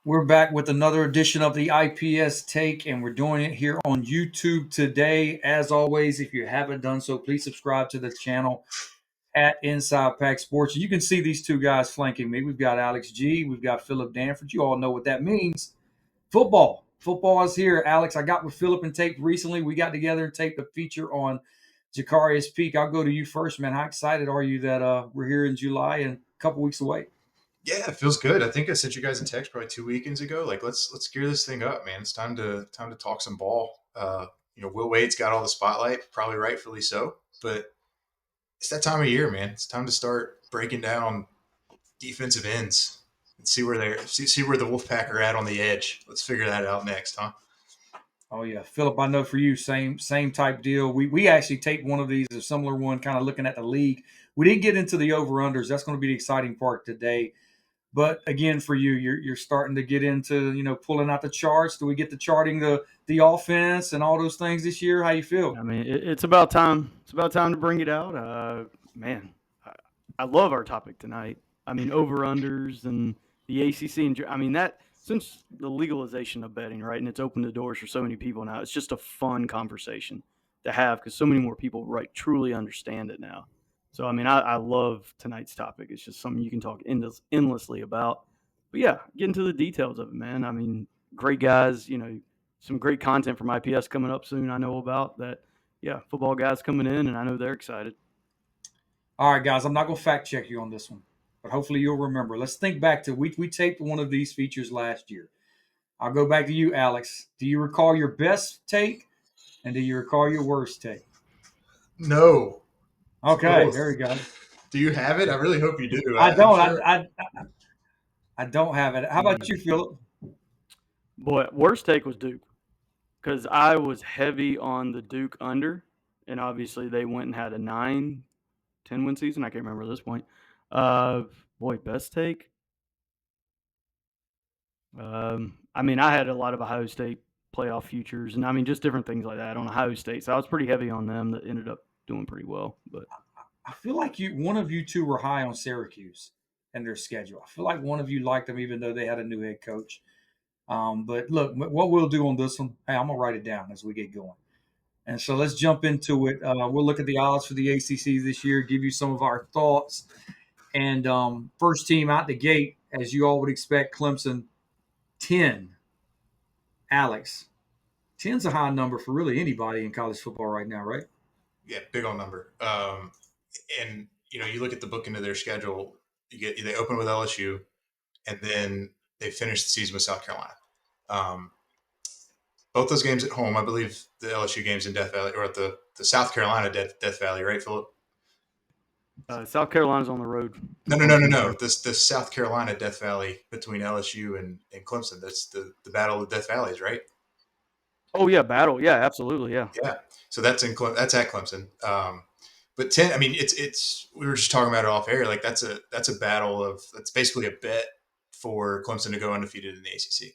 We're back with another edition of the IPS Take, and we're doing it here on YouTube today. As always, if you haven't done so, please subscribe to the channel at Inside Pack Sports. You can see these two guys flanking me. We've got Alex G, we've got Phillip Danford. You all know what that means. Football. Football is here. Alex, I got with Phillip and taped recently. We got together and taped a feature on Jacarius Peak. I'll go to you first, man. How excited are you that we're here in July and a couple weeks away? Yeah, it feels good. I think I sent you guys a text probably 2 weekends ago. Like, let's gear this thing up, man. It's time to talk some ball. Will Wade's got all the spotlight, probably rightfully so. But it's that time of year, man. It's time to start breaking down defensive ends and see where the Wolfpack are at on the edge. Let's figure that out next, huh? Oh yeah, Phillip. I know for you, same type deal. We actually taped one of these, a similar one, kind of looking at the league. We didn't get into the over unders. That's going to be the exciting part today. But again, for you, you're starting to get into pulling out the charts. Do we get to charting the offense and all those things this year? How you feel? I mean, it's about time. It's about time to bring it out. Man, I love our topic tonight. I mean, over unders and the ACC, and I mean that since the legalization of betting, right, and it's opened the doors for so many people now. It's just a fun conversation to have because so many more people truly understand it now. So I mean, I love tonight's topic. It's just something you can talk endlessly about. But yeah, get into the details of it, man. I mean, great guys. Some great content from IPS coming up soon. I know about that. Yeah, football guys coming in, and I know they're excited. All right, guys. I'm not going to fact check you on this one, but hopefully you'll remember. Let's think back to we taped one of these features last year. I'll go back to you, Alex. Do you recall your best take, and do you recall your worst take? No, Okay, both. there we go. Do you have it? I really hope you do. I I'm don't. sure. I don't have it. How about you, Phillip? Boy, worst take was Duke because I was heavy on the Duke under, and obviously they went and had a 9-10 win season. I can't remember at this point. Uh, Boy, best take. I mean, I had a lot of Ohio State playoff futures, and I mean just different things like that on Ohio State. So I was pretty heavy on them. That ended up doing pretty well. But I feel like one of you two were high on Syracuse and their schedule. I feel like one of you liked them, even though they had a new head coach. But look, what we'll do on this one, hey, I'm gonna write it down as we get going. And so let's jump into it. We'll look at the odds for the ACC this year, give you some of our thoughts. And first team out the gate, as you all would expect, Clemson 10. Alex, 10's a high number for really anybody in college football right now, right? Yeah, big on number. And you look at the book into their schedule. They open with LSU, and then they finish the season with South Carolina. Um, both those games at home, I believe the LSU games in Death Valley or at the South Carolina Death Valley, right, Phillip? South Carolina's on the road. No, no, no, no, no. This the South Carolina Death Valley between LSU and Clemson. That's the battle of the Death Valleys, right? Oh yeah, battle. Yeah, absolutely. Yeah. Yeah. So that's that's at Clemson. But 10. I mean, it's we were just talking about it off air. Like that's a battle of that's basically a bet for Clemson to go undefeated in the ACC.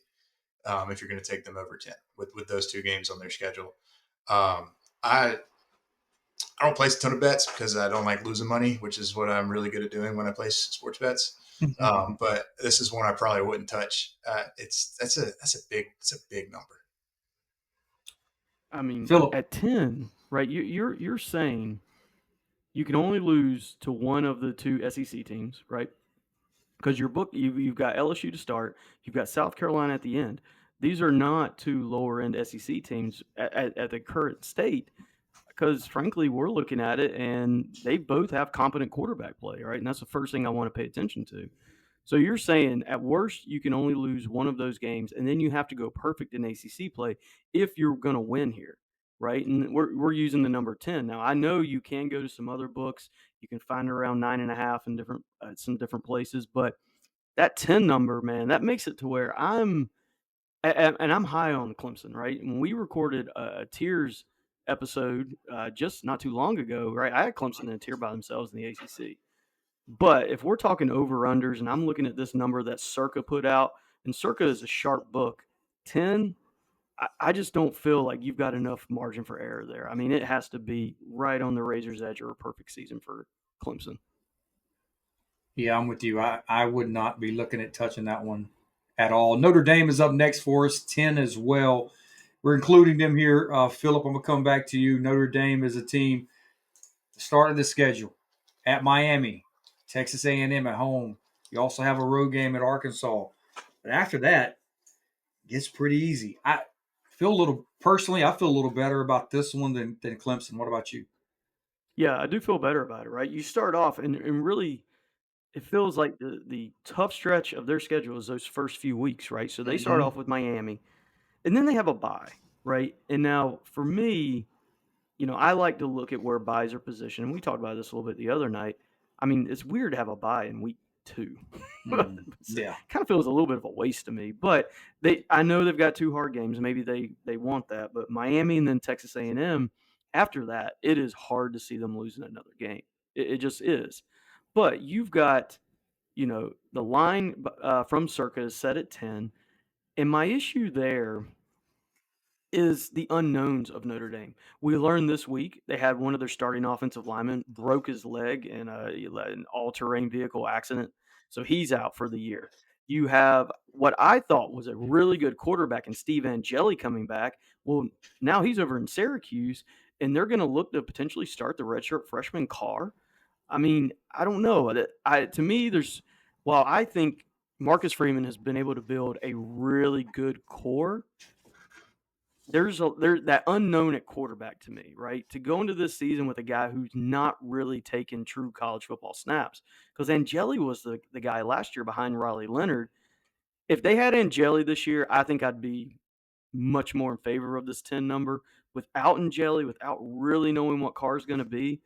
If you're going to take them over 10 with those two games on their schedule. I don't place a ton of bets because I don't like losing money, which is what I'm really good at doing when I place sports bets. But this is one I probably wouldn't touch. That's a big number. I mean, Phillip. at 10, right? You're saying you can only lose to one of the two SEC teams, right? Because you've got LSU to start, you've got South Carolina at the end. These are not two lower end SEC teams at the current state. Because frankly, we're looking at it, and they both have competent quarterback play, right? And that's the first thing I want to pay attention to. So you're saying at worst you can only lose one of those games, and then you have to go perfect in ACC play if you're going to win here, right? And we're using the number 10 now. I know you can go to some other books, you can find around 9.5 in different some different places, but that 10 number, man, that makes it to where and I'm high on Clemson, right? When we recorded a tiers episode just not too long ago, right? I had Clemson in a tier by themselves in the ACC. But if we're talking over unders, and I'm looking at this number that Circa put out, and Circa is a sharp book, 10. I just don't feel like you've got enough margin for error there. I mean, it has to be right on the razor's edge or a perfect season for Clemson. Yeah, I'm with you. I would not be looking at touching that one at all. Notre Dame is up next for us, 10 as well. We're including them here. Phillip, I'm going to come back to you. Notre Dame is a team, start of the schedule, at Miami, Texas A&M at home. You also have a road game at Arkansas. But after that, it gets pretty easy. I feel a little better about this one than Clemson. What about you? Yeah, I do feel better about it, right? You start off and really it feels like the tough stretch of their schedule is those first few weeks, right? So they start off with Miami, and then they have a bye, right? And now for me, I like to look at where buys are positioned. And we talked about this a little bit the other night. I mean, it's weird to have a buy in week 2. Yeah. Kind of feels a little bit of a waste to me. But I know they've got 2 hard games. Maybe they want that. But Miami and then Texas A&M, after that, it is hard to see them losing another game. It just is. But you've got, the line from Circa is set at 10. And my issue there is the unknowns of Notre Dame. We learned this week they had one of their starting offensive linemen broke his leg in an all-terrain vehicle accident, so he's out for the year. You have what I thought was a really good quarterback in Steve Angeli coming back. Well, now he's over in Syracuse, and they're going to look to potentially start the redshirt freshman Carr. I mean, I don't know. To me, while I think Marcus Freeman has been able to build a really good core, there's that unknown at quarterback to me, right? To go into this season with a guy who's not really taken true college football snaps, because Angeli was the guy last year behind Riley Leonard. If they had Angeli this year, I think I'd be much more in favor of this 10 number. Without Angeli, without really knowing what Carr is going to be,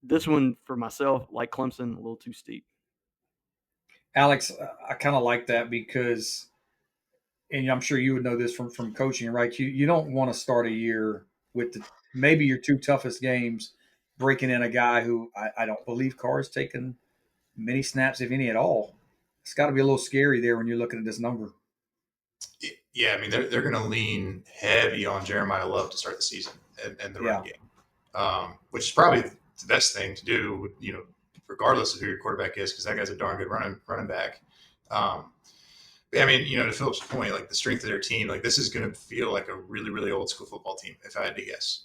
this one for myself, like Clemson, a little too steep. Alex, I kind of like that because, and I'm sure you would know this from coaching, right? You don't want to start a year with maybe your 2 toughest games breaking in a guy who I don't believe Carr has taken many snaps, if any at all. It's got to be a little scary there when you're looking at this number. Yeah, I mean they're going to lean heavy on Jeremiah Love to start the season and the run game, which is probably the best thing to do. Regardless of who your quarterback is, because that guy's a darn good running back. I mean, to Phillip's point, like the strength of their team, like this is going to feel like a really, really old school football team. If I had to guess,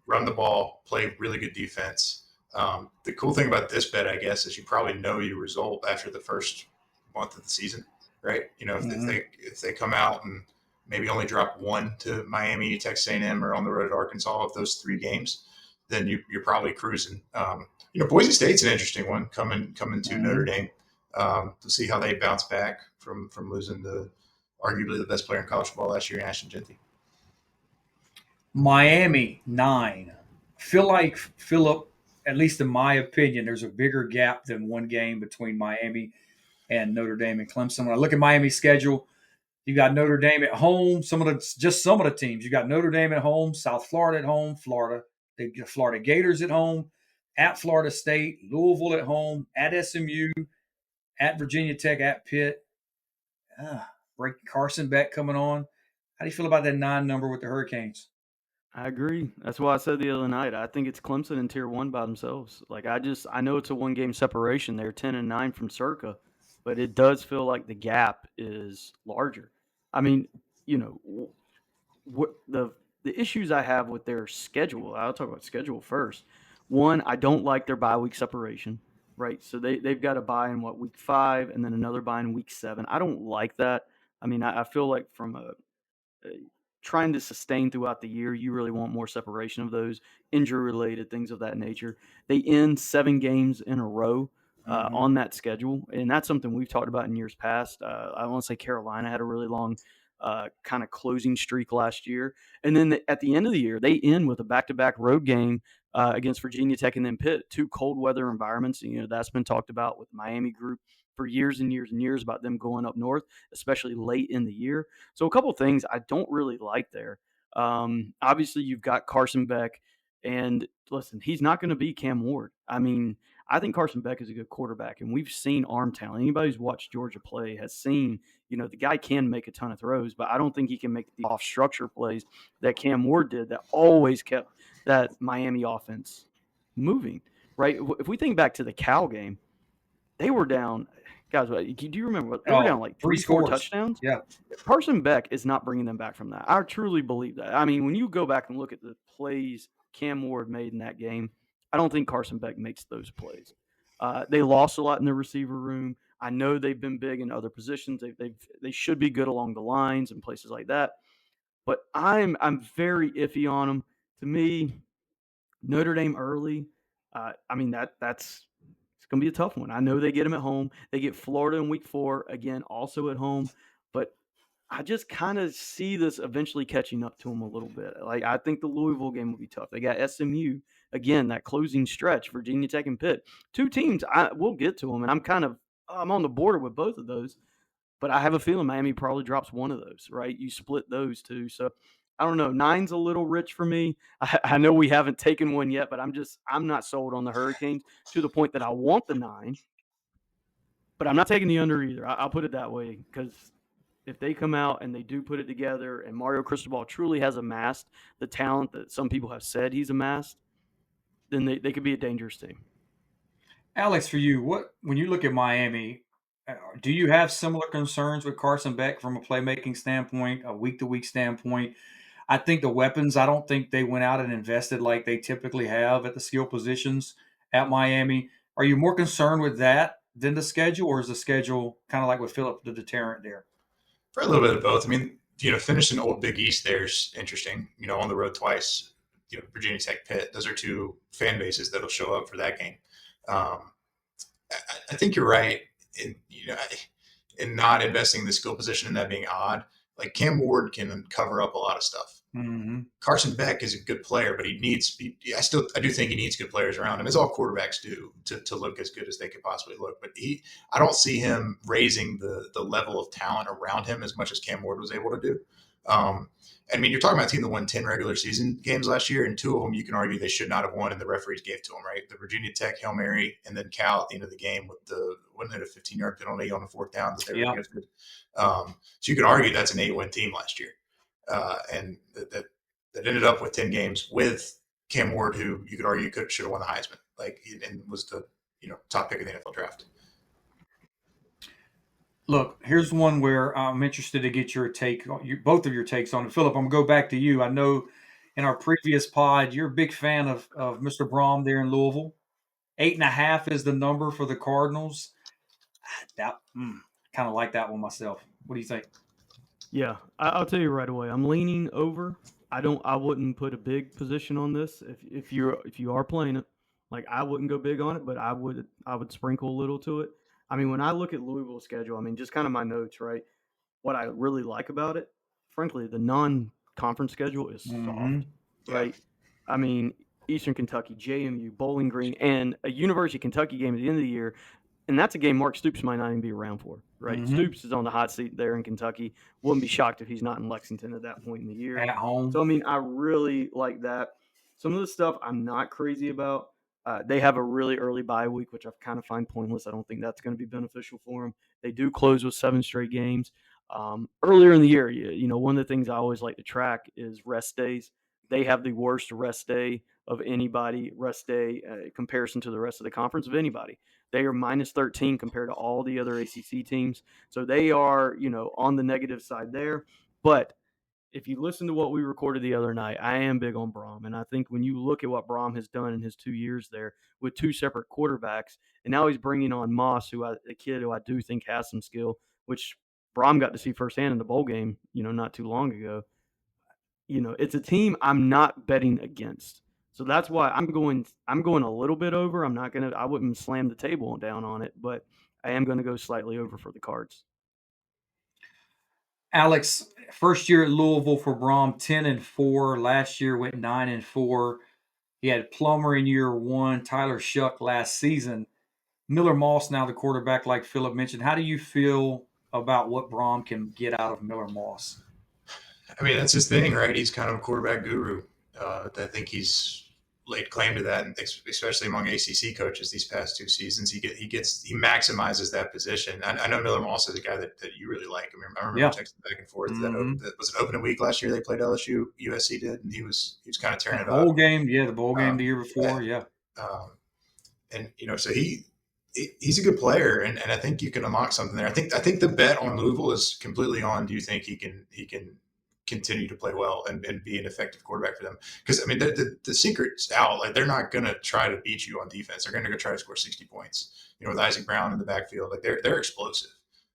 run the ball, play really good defense. The cool thing about this bet, I guess, is you probably know your result after the first month of the season, right? If they come out and maybe only drop 1 to Miami, Texas A&M, or on the road at Arkansas of those 3 games, then you're probably cruising. Boise State's an interesting one coming to Notre Dame. To see how they bounce back from losing arguably the best player in college football last year, Ashton Jeanty. Miami 9. I feel like Phillip, at least in my opinion, there's a bigger gap than 1 game between Miami and Notre Dame and Clemson. When I look at Miami's schedule, you got Notre Dame at home. Some of the teams. You got Notre Dame at home, South Florida at home, the Florida Gators at home, at Florida State, Louisville at home, at SMU, at Virginia Tech, at Pitt. Carson Beck coming on. How do you feel about that 9 number with the Hurricanes? I agree. That's why I said the other night. I think it's Clemson in Tier 1 by themselves. Like I know it's a 1-game separation. They're 10-9 from Circa, but it does feel like the gap is larger. I mean, what the issues I have with their schedule. I'll talk about schedule first. One, I don't like their bye week separation. Right, so they've got a bye in week 5, and then another bye in week 7. I don't like that. I mean, I feel like from a trying to sustain throughout the year, you really want more separation of those injury-related things of that nature. They end 7 games in a row on that schedule, and that's something we've talked about in years past. I want to say Carolina had a really long kind of closing streak last year, and then at the end of the year, they end with a back-to-back road game against Virginia Tech and then Pitt, 2 cold weather environments. That's been talked about with the Miami group for years and years and years about them going up north, especially late in the year. So a couple of things I don't really like there. Obviously, you've got Carson Beck, and listen, he's not going to be Cam Ward. I mean, I think Carson Beck is a good quarterback, and we've seen arm talent. Anybody who's watched Georgia play has seen, the guy can make a ton of throws, but I don't think he can make the off-structure plays that Cam Ward did that always kept that Miami offense moving, right? If we think back to the Cal game, they were down, Guys, do you remember what they were down like 3 4 scores. touchdowns? Yeah. Carson Beck is not bringing them back from that. I truly believe that. I mean, when you go back and look at the plays Cam Ward made in that game, I don't think Carson Beck makes those plays. They lost a lot in the receiver room. I know they've been big in other positions. They should be good along the lines and places like that. But I'm very iffy on them. To me, Notre Dame early. I mean that's it's going to be a tough one. I know they get them at home. They get Florida in week 4 again, also at home. But I just kind of see this eventually catching up to them a little bit. Like I think the Louisville game will be tough. They got SMU again, that closing stretch, Virginia Tech and Pitt. 2 teams. We'll get to them, and I'm on the border with both of those. But I have a feeling Miami probably drops one of those. Right? You split those two, so. I don't know. 9's a little rich for me. I know we haven't taken one yet, but I'm not sold on the Hurricanes to the point that I want the 9. But I'm not taking the under either. I'll put it that way because if they come out and they do put it together and Mario Cristobal truly has amassed the talent that some people have said he's amassed, then they could be a dangerous team. Alex, for you, when you look at Miami, do you have similar concerns with Carson Beck from a playmaking standpoint, a week-to-week standpoint? I think the weapons, I don't think they went out and invested like they typically have at the skill positions at Miami. Are you more concerned with that than the schedule, or is the schedule kind of like with Phillip, the deterrent there? For a little bit of both. I mean, finishing Old Big East there is interesting. On the road twice. Virginia Tech, Pitt. Those are 2 fan bases that'll show up for that game. I think you're right in not investing in the skill position and that being odd. Like Cam Ward can cover up a lot of stuff. Mm-hmm. Carson Beck is a good player, but I do think he needs good players around him, as all quarterbacks do, to look as good as they could possibly look. But I don't see him raising the level of talent around him as much as Cam Ward was able to do. I mean, you're talking about a team that won 10 regular season games last year, and 2 of them you can argue they should not have won, and the referees gave to them, right? The Virginia Tech Hail Mary, and then Cal at the end of the game with wasn't it a 15-yard penalty on the 4th down that they were gifted? So you could argue that's an 8-win team last year. And that ended up with 10 games with Cam Ward, who you could argue should have won the Heisman, and was the top pick of the NFL draft. Look, here's one where I'm interested to get your take, both of your takes on it. Phillip, I'm going to go back to you. I know in our previous pod, you're a big fan of Mr. Brohm there in Louisville. 8.5 is the number for the Cardinals. Kind of like that one myself. What do you think? Yeah, I'll tell you right away. I'm leaning over. I wouldn't put a big position on this if you are playing it. Like I wouldn't go big on it, but I would sprinkle a little to it. I mean, when I look at Louisville's schedule, I mean, just kind of my notes, right? What I really like about it, frankly, the non-conference schedule is soft, right? I mean, Eastern Kentucky, JMU, Bowling Green, and a University of Kentucky game at the end of the year. And that's a game Mark Stoops might not even be around for, right? Mm-hmm. Stoops is on the hot seat there in Kentucky. Wouldn't be shocked if he's not in Lexington at that point in the year. At home. So, I mean, I really like that. Some of the stuff I'm not crazy about. They have a really early bye week, which I kind of find pointless. I don't think that's going to be beneficial for them. They do close with 7 straight games. Earlier in the year, one of the things I always like to track is rest days. They have the worst rest day of anybody, comparison to the rest of the conference of anybody. They are minus 13 compared to all the other ACC teams. So they are, on the negative side there. But if you listen to what we recorded the other night, I am big on Brohm. And I think when you look at what Brohm has done in his 2 years there with 2 separate quarterbacks, and now he's bringing on Moss, a kid who I do think has some skill, which Brohm got to see firsthand in the bowl game, not too long ago. It's a team I'm not betting against. So that's why I'm going a little bit over. I wouldn't slam the table down on it, but I am going to go slightly over for the Cards. Alex, first year at Louisville for Brohm, 10-4. Last year went 9-4. He had Plummer in year 1, Tyler Shuck last season. Miller Moss now the quarterback, like Phillip mentioned. How do you feel about what Brohm can get out of Miller Moss? I mean, that's his thing, right? He's kind of a quarterback guru. I think he's laid claim to that, especially among ACC coaches these past 2 seasons. He maximizes that position. I know Miller Moss is a guy that you really like. I remember texting back and forth. Mm-hmm. That was an opening week last year. They played LSU. USC did, and he was kind of tearing it up. The bowl game the year before, yeah. And so he he's a good player, and I think you can unlock something there. I think the bet on Louisville is completely on. Do you think he can continue to play well and be an effective quarterback for them? Because I mean, the secret's out. Like they're not going to try to beat you on defense. They're going to go try to score 60 points. You know, with Isaac Brown in the backfield, like they're explosive.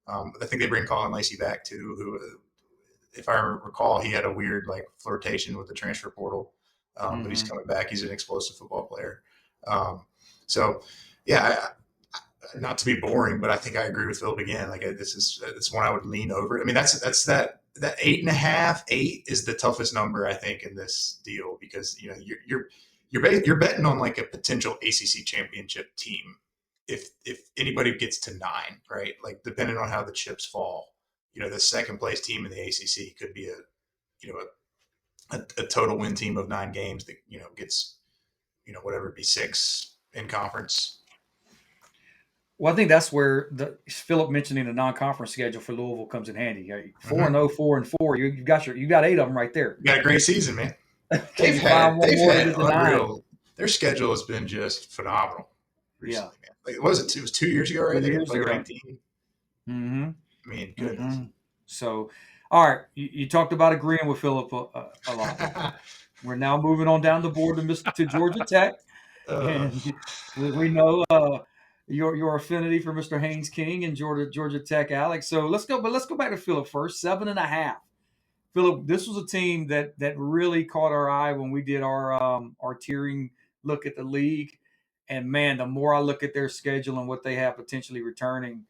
I think they bring Colin Lacey back too, who, if I recall, he had a weird like flirtation with the transfer portal, but he's coming back. He's an explosive football player. So, yeah, not to be boring, but I think I agree with Phillip again. Like it's one I would lean over. I mean, that's that 8.5, 8 is the toughest number I think in this deal because you know you're betting on like a potential ACC championship team if anybody gets to 9, right? Like depending on how the chips fall, you know, the second place team in the ACC could be a total win team of 9 games that you know gets whatever it be 6 in conference. Well, I think that's where Phillip mentioning the non-conference schedule for Louisville comes in handy. 4-0, 4-4. You got 8 of them right there. You got a great season, man. They've had unreal. Their schedule has been just phenomenal recently, man. Like, it was 2 years ago, right? They had like a ranked team. Mm-hmm. I mean, goodness. Mm-hmm. So, all right, you talked about agreeing with Phillip a lot. We're now moving on down the board to Georgia Tech, and we know your affinity for Mr. Haynes King and Georgia Tech, Alex. So let's go back to Phillip first. 7.5. Phillip, this was a team that really caught our eye when we did our tiering look at the league. And man, the more I look at their schedule and what they have potentially returning,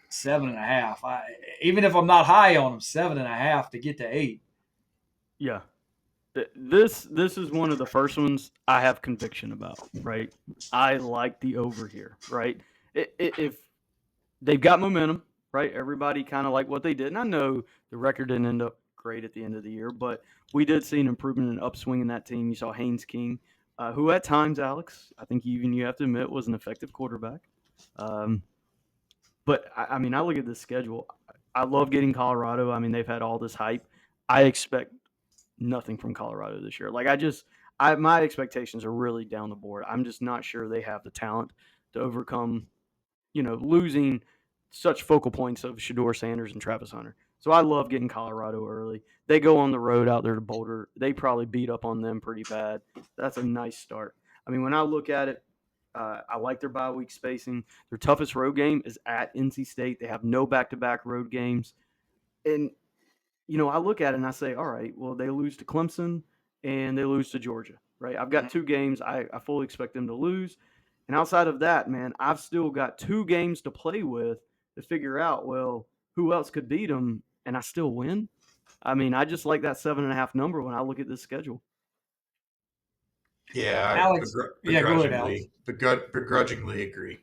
7.5. Even if I'm not high on them, 7.5 to get to 8. Yeah. This is one of the first ones I have conviction about, right? I like the over here, right? If they've got momentum, right? Everybody kind of like what they did. And I know the record didn't end up great at the end of the year, but we did see an improvement and upswing in that team. You saw Haynes King, who at times, Alex, I think even you have to admit, was an effective quarterback. But, I mean, I look at this schedule. I love getting Colorado. I mean, they've had all this hype. I expect nothing from Colorado this year. Like my expectations are really down the board. I'm just not sure they have the talent to overcome, losing such focal points of Shedeur Sanders and Travis Hunter. So I love getting Colorado early. They go on the road out there to Boulder. They probably beat up on them pretty bad. That's a nice start. I mean, when I look at it, I like their bye week spacing. Their toughest road game is at NC State. They have no back-to-back road games. And I look at it and I say, all right, well, they lose to Clemson and they lose to Georgia, right? I've got 2 games I fully expect them to lose. And outside of that, man, I've still got 2 games to play with to figure out, well, who else could beat them and I still win? I mean, I just like that 7.5 number when I look at this schedule. Yeah, Alex. Go ahead, Alex. Begrudgingly agree.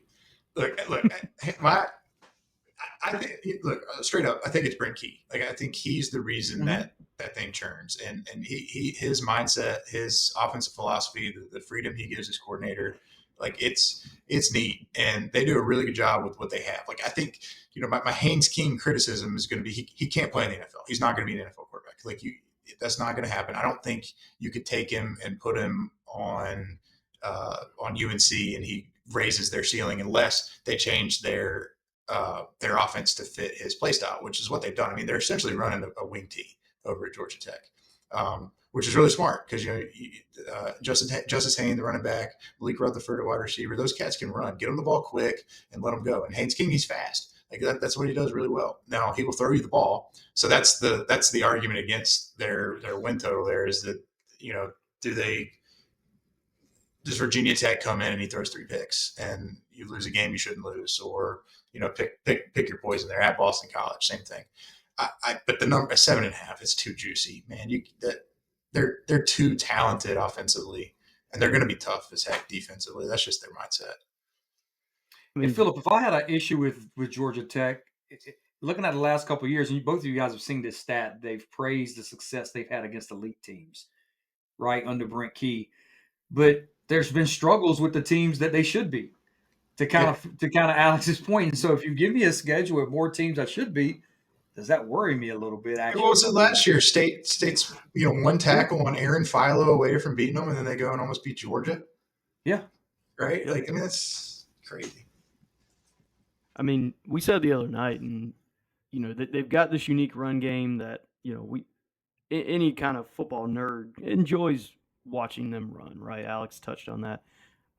Look, I think, look, straight up, I think it's Brent Key. Like, I think he's the reason that thing churns, and his mindset, his offensive philosophy, the freedom he gives his coordinator, like it's neat, and they do a really good job with what they have. Like, I think, my Haynes King criticism is going to be he can't play in the NFL. He's not going to be an NFL quarterback. Like, that's not going to happen. I don't think you could take him and put him on UNC and he raises their ceiling unless they change their offense to fit his play style, which is what they've done. I mean, they're essentially running a wing tee over at Georgia Tech, which is really smart because Justice Haynes, the running back, Malik Rutherford, a wide receiver, those cats can run. Get them the ball quick and let them go. And Haynes King, he's fast. Like that's what he does really well. Now he will throw you the ball. So that's the argument against their win total. There is that does Virginia Tech come in and he throws 3 picks and you lose a game you shouldn't lose, or pick your poison there at Boston College, same thing. But the number 7.5 is too juicy, man. They're too talented offensively, and they're going to be tough as heck defensively. That's just their mindset. I mean, Phillip, if I had an issue with Georgia Tech, looking at the last couple of years, and both of you guys have seen this stat, they've praised the success they've had against elite teams, right, under Brent Key. But there's been struggles with the teams that they should be, to kind of Alex's point. And so if you give me a schedule with more teams I should beat, does that worry me a little bit? Actually, what was it last year? State's 1 tackle on Aaron Philo away from beating them, and then they go and almost beat Georgia. Yeah, right. Like, I mean, that's crazy. I mean, we said the other night, and they've got this unique run game that any kind of football nerd enjoys watching them run. Right? Alex touched on that.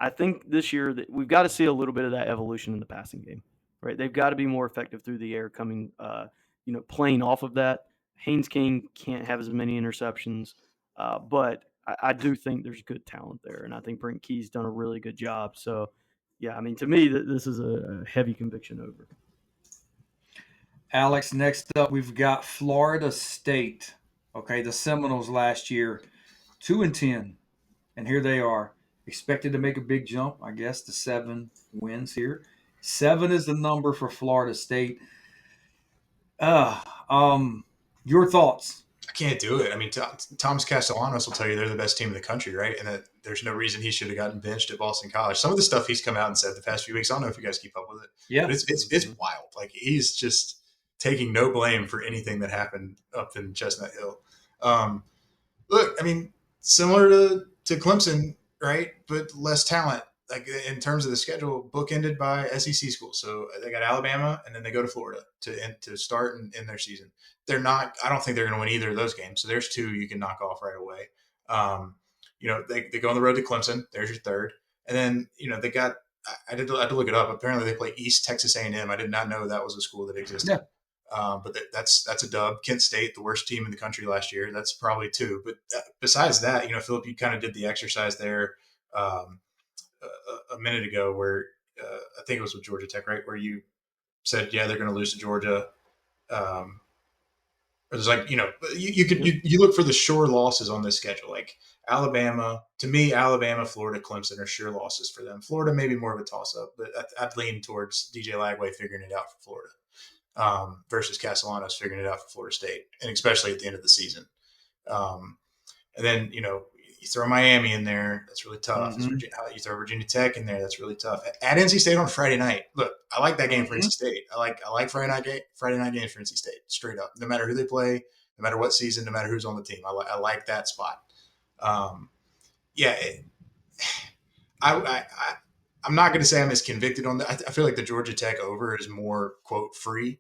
I think this year that we've got to see a little bit of that evolution in the passing game. Right? They've got to be more effective through the air, coming, playing off of that. Haynes King can't have as many interceptions, but I do think there's good talent there, and I think Brent Key's done a really good job. So, yeah, I mean, to me, this is a heavy conviction over. Alex, next up, we've got Florida State. Okay, the Seminoles last year, 2-10, and here they are, expected to make a big jump, I guess, to 7 wins here. 7 is the number for Florida State. Your thoughts? I can't do it. I mean, Thomas Castellanos will tell you they're the best team in the country, right? And that there's no reason he should have gotten benched at Boston College. Some of the stuff he's come out and said the past few weeks, I don't know if you guys keep up with it. Yeah, but it's wild. Like, he's just taking no blame for anything that happened up in Chestnut Hill. Look, I mean, similar to Clemson, right? But less talent. Like, in terms of the schedule, bookended by SEC schools. So they got Alabama, and then they go to Florida to start in their season. They're not. I don't think they're going to win either of those games. So there's 2 you can knock off right away. They go on the road to Clemson. There's your 3rd, and then they got. I had to look it up. Apparently, they play East Texas A&M. I did not know that was a school that existed. Yeah. But that's a dub. Kent State, the worst team in the country last year. That's probably 2. But besides that, Phillip, you kind of did the exercise there a minute ago where I think it was with Georgia Tech, right? Where you said, yeah, they're going to lose to Georgia. There's you look for the sure losses on this schedule. Like Alabama, to me, Alabama, Florida, Clemson are sure losses for them. Florida maybe more of a toss up, but I'd lean towards DJ Lagway figuring it out for Florida versus Castellanos figuring it out for Florida State, and especially at the end of the season. And then you throw Miami in there, that's really tough. Mm-hmm. You throw Virginia Tech in there, that's really tough. At NC State on Friday night, look, I like that game for NC State. I like Friday night games for NC State, straight up. No matter who they play, no matter what season, no matter who's on the team, I like that spot. I'm not going to say I'm as convicted on that. I feel like the Georgia Tech over is more quote free.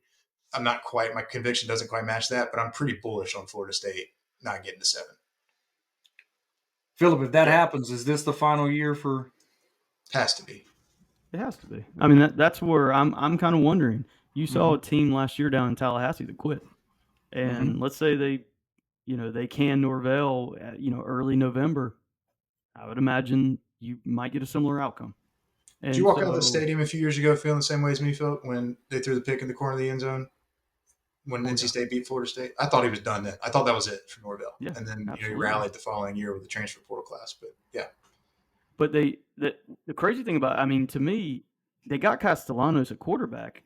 I'm not quite. My conviction doesn't quite match that, but I'm pretty bullish on Florida State not getting to 7. Phillip, if that happens, is this the final year for? Has to be. It has to be. I mean, that's where I'm kind of wondering. You saw a team last year down in Tallahassee that quit, and let's say they can Norvell at, early November. I would imagine you might get a similar outcome. Did you walk out of the stadium a few years ago feeling the same way as me, Phil, when they threw the pick in the corner of the end zone? When NC State beat Florida State, I thought he was done then. I thought that was it for Norvell. Yeah, and then he rallied the following year with the transfer portal class. But yeah. But the crazy thing about, I mean, to me, they got Castellanos at quarterback,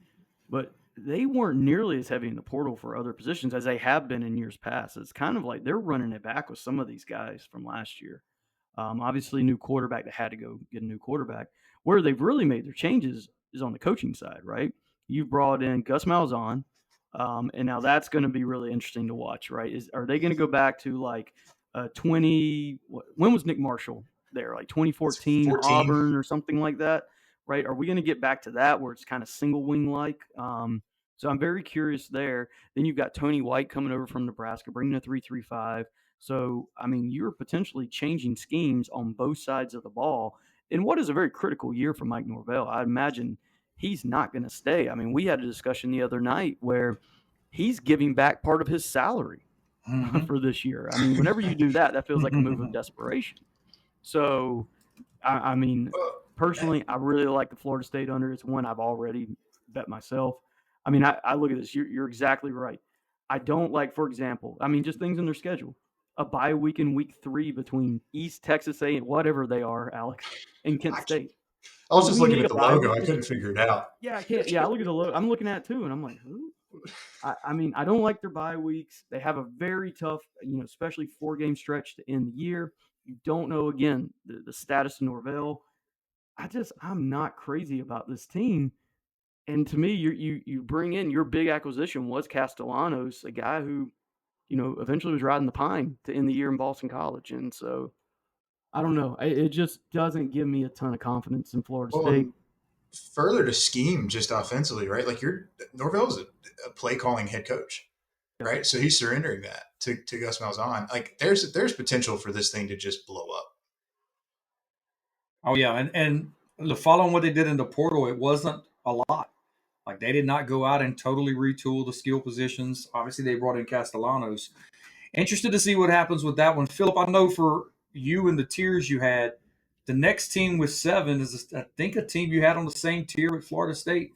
but they weren't nearly as heavy in the portal for other positions as they have been in years past. It's kind of like they're running it back with some of these guys from last year. Obviously, new quarterback, they had to go get a new quarterback. Where they've really made their changes is on the coaching side, right? You've brought in Gus Malzahn. And now that's going to be really interesting to watch, right? Are they going to go back to like 20? When was Nick Marshall there? Like 2014 Auburn or something like that, right? Are we going to get back to that where it's kind of single wing like? So I'm very curious there. Then you've got Tony White coming over from Nebraska, bringing a 3-3-5. So I mean, you're potentially changing schemes on both sides of the ball in what is a very critical year for Mike Norvell. I imagine he's not going to stay. I mean, we had a discussion the other night where he's giving back part of his salary for this year. I mean, whenever you do that, that feels like a move of desperation. So, I mean, personally, I really like the Florida State under. It's one I've already bet myself. I mean, I look at this. You're exactly right. I don't like, for example, I mean, just things in their schedule. A bye week in week 3 between East Texas A and whatever they are, Alex, and Kent State. I was just looking at the logo. I couldn't figure it out. Yeah, I can't. Yeah, I look at the logo. I'm looking at it too, and I'm like, who? I mean, I don't like their bye weeks. They have a very tough, especially 4-game stretch to end the year. You don't know, again, the status of Norvell. I'm not crazy about this team. And to me, you bring in your big acquisition was Castellanos, a guy who, eventually was riding the pine to end the year in Boston College. And so I don't know. It just doesn't give me a ton of confidence in Florida State. further to scheme just offensively, right? Like Norvell is a play calling head coach, right? So he's surrendering that to Gus Malzahn. Like there's potential for this thing to just blow up. Oh yeah, and following what they did in the portal, it wasn't a lot. Like they did not go out and totally retool the skill positions. Obviously, they brought in Castellanos. Interested to see what happens with that one, Phillip. I know for you and the tiers you had, the next team with 7 is I think a team you had on the same tier with Florida State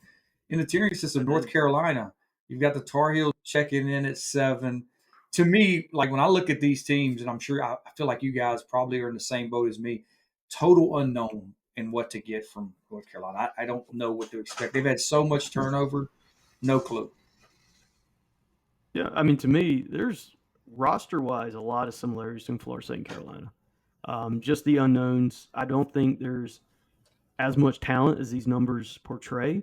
in the tiering system, North Carolina. You've got the Tar Heels checking in at 7. To me, like when I look at these teams, and I'm sure I feel like you guys probably are in the same boat as me, total unknown in what to get from North Carolina. I don't know what to expect. They've had so much turnover, no clue. Yeah, I mean, to me, there's roster-wise a lot of similarities between Florida State and Carolina. Just the unknowns. I don't think there's as much talent as these numbers portray.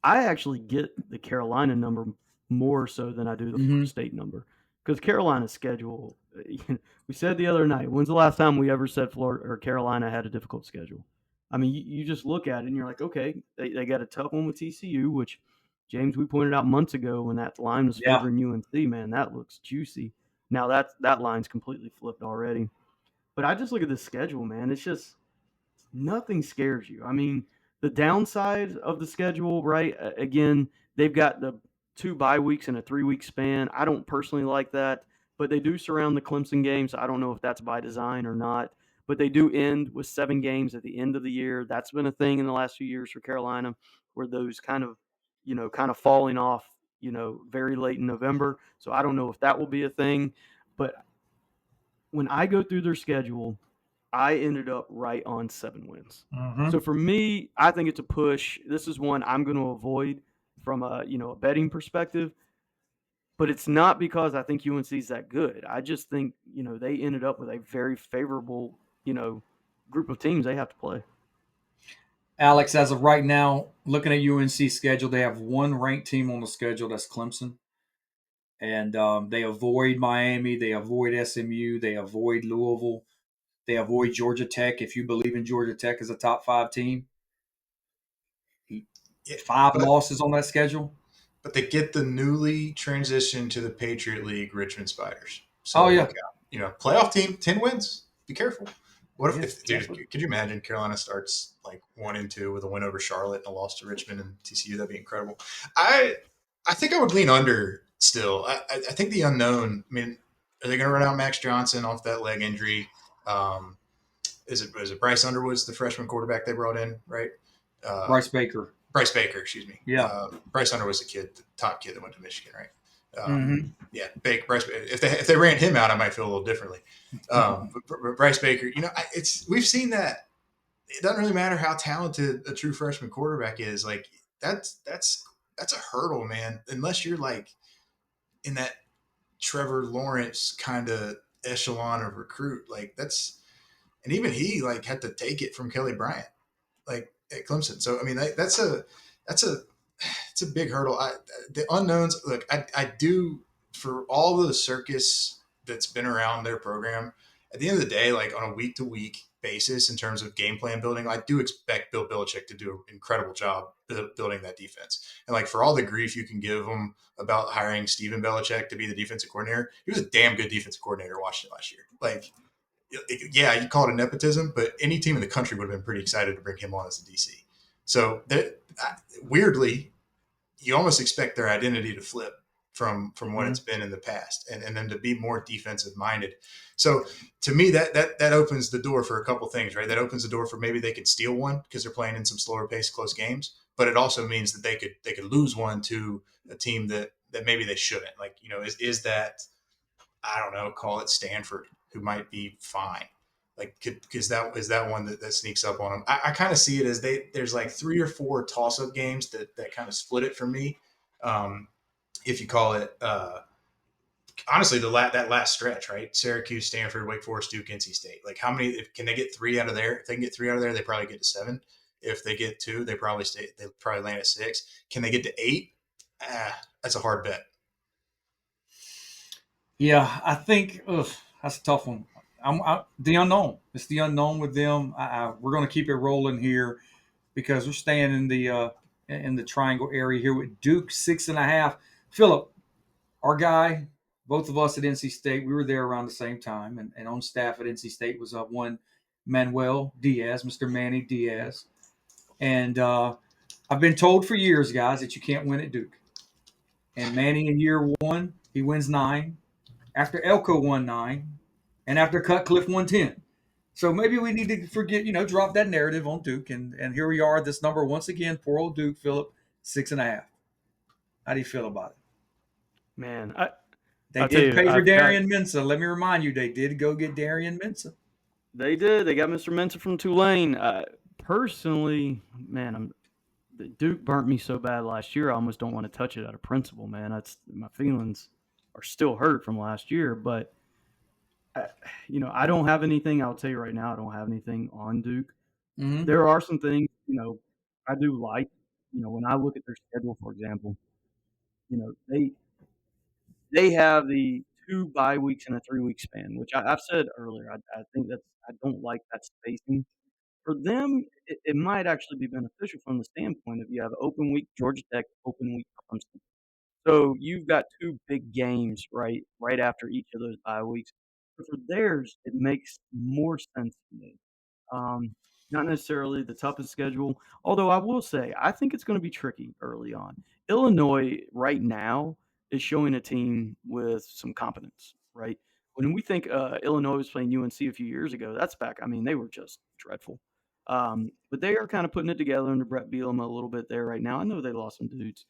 I actually get the Carolina number more so than I do the Florida State number, because Carolina's schedule. We said the other night, when's the last time we ever said Florida or Carolina had a difficult schedule? I mean, you just look at it and you're like, okay, they got a tough one with TCU, which, James, we pointed out months ago when that line was favoring UNC. Man, that looks juicy. Now that line's completely flipped already. But I just look at the schedule, man. It's just nothing scares you. I mean, the downside of the schedule, right? Again, they've got the 2 bye weeks in a 3-week span. I don't personally like that, but they do surround the Clemson game, so I don't know if that's by design or not. But they do end with 7 games at the end of the year. That's been a thing in the last few years for Carolina, where those kind of falling off, very late in November. So I don't know if that will be a thing. But when I go through their schedule, I ended up right on 7 wins. So for me, I think it's a push. This is one I'm going to avoid from a betting perspective. But it's not because I think UNC is that good. I just think they ended up with a very favorable group of teams they have to play. Alex, as of right now, looking at UNC's schedule, they have one ranked team on the schedule. That's Clemson. And they avoid Miami. They avoid SMU. They avoid Louisville. They avoid Georgia Tech. If you believe in Georgia Tech as a top 5 team, 5 losses on that schedule. But they get the newly transitioned to the Patriot League Richmond Spiders. So, playoff team, 10 wins. Be careful. What if dude, could you imagine Carolina starts like 1-2 with a win over Charlotte and a loss to Richmond and TCU? That'd be incredible. I think I would lean under still. I think the unknown. I mean, are they going to run out Max Johnson off that leg injury? Is it Bryce Underwood's the freshman quarterback they brought in, right? Bryce Baker, excuse me. Yeah. Bryce Underwood's the top kid that went to Michigan, right? Yeah, Bryce. If they ran him out, I might feel a little differently. But Bryce Baker, we've seen that. It doesn't really matter how talented a true freshman quarterback is. Like that's a hurdle, man. Unless you're like in that Trevor Lawrence kind of echelon of recruit, like that's, and even he like had to take it from Kelly Bryant, like at Clemson. So I mean, that's a big hurdle. The unknowns. Look, I do, for all the circus that's been around their program. At the end of the day, like on a week to week basis, in terms of game plan building, I do expect Bill Belichick to do an incredible job building that defense. And like for all the grief you can give him about hiring Steven Belichick to be the defensive coordinator, he was a damn good defensive coordinator at Washington last year. Like, yeah, you call it nepotism, but any team in the country would have been pretty excited to bring him on as the DC. So weirdly, you almost expect their identity to flip from what it's been in the past, and then to be more defensive minded. So to me, that opens the door for a couple things, right? That opens the door for maybe they could steal one because they're playing in some slower paced close games, but it also means that they could lose one to a team that maybe they shouldn't. Like, is that, I don't know, call it Stanford, who might be fine. Like, is that one that sneaks up on them? I kind of see it as there's like 3 or 4 toss up games that kind of split it for me. If you call it, honestly, that last stretch, right? Syracuse, Stanford, Wake Forest, Duke, NC State. Like, how many can they get 3 out of there? If they can get 3 out of there, they probably get to 7. If they get 2, they probably land at 6. Can they get to 8? That's a hard bet. Yeah, I think that's a tough one. The unknown. It's the unknown with them. We're going to keep it rolling here. because we're staying in the triangle area here with Duke 6.5. Phillip, our guy, both of us at NC State, we were there around the same time, and on staff at NC State was one Manuel Diaz, Mr. Manny Diaz, and I've been told for years, guys, that you can't win at Duke. And Manny in year 1, he wins 9. After Elko won 9, and after Cutcliffe won 10. So maybe we need to forget, drop that narrative on Duke, and here we are. This number once again, poor old Duke, Phillip, 6.5. How do you feel about it? Man, They did pay for Darian Mensah. Let me remind you, they did go get Darian Mensah. They did. They got Mr. Mensah from Tulane. Personally, man, Duke burnt me so bad last year. I almost don't want to touch it out of principle, man. My feelings are still hurt from last year, but I don't have anything. I'll tell you right now, I don't have anything on Duke. Mm-hmm. There are some things, I do like. When I look at their schedule, for example, they have the 2 bye weeks in a 3-week span, which I've said earlier. I think I don't like that spacing. For them, it might actually be beneficial from the standpoint of you have open week Georgia Tech, open week Clemson. So you've got 2 big games right after each of those bye weeks. So for theirs, it makes more sense to me. Not necessarily the toughest schedule, although I will say I think it's going to be tricky early on. Illinois right now is showing a team with some competence, right? When we think Illinois was playing UNC a few years ago, that's back. I mean, they were just dreadful. But they are kind of putting it together under Brett Bielema a little bit there right now. I know they lost some dudes,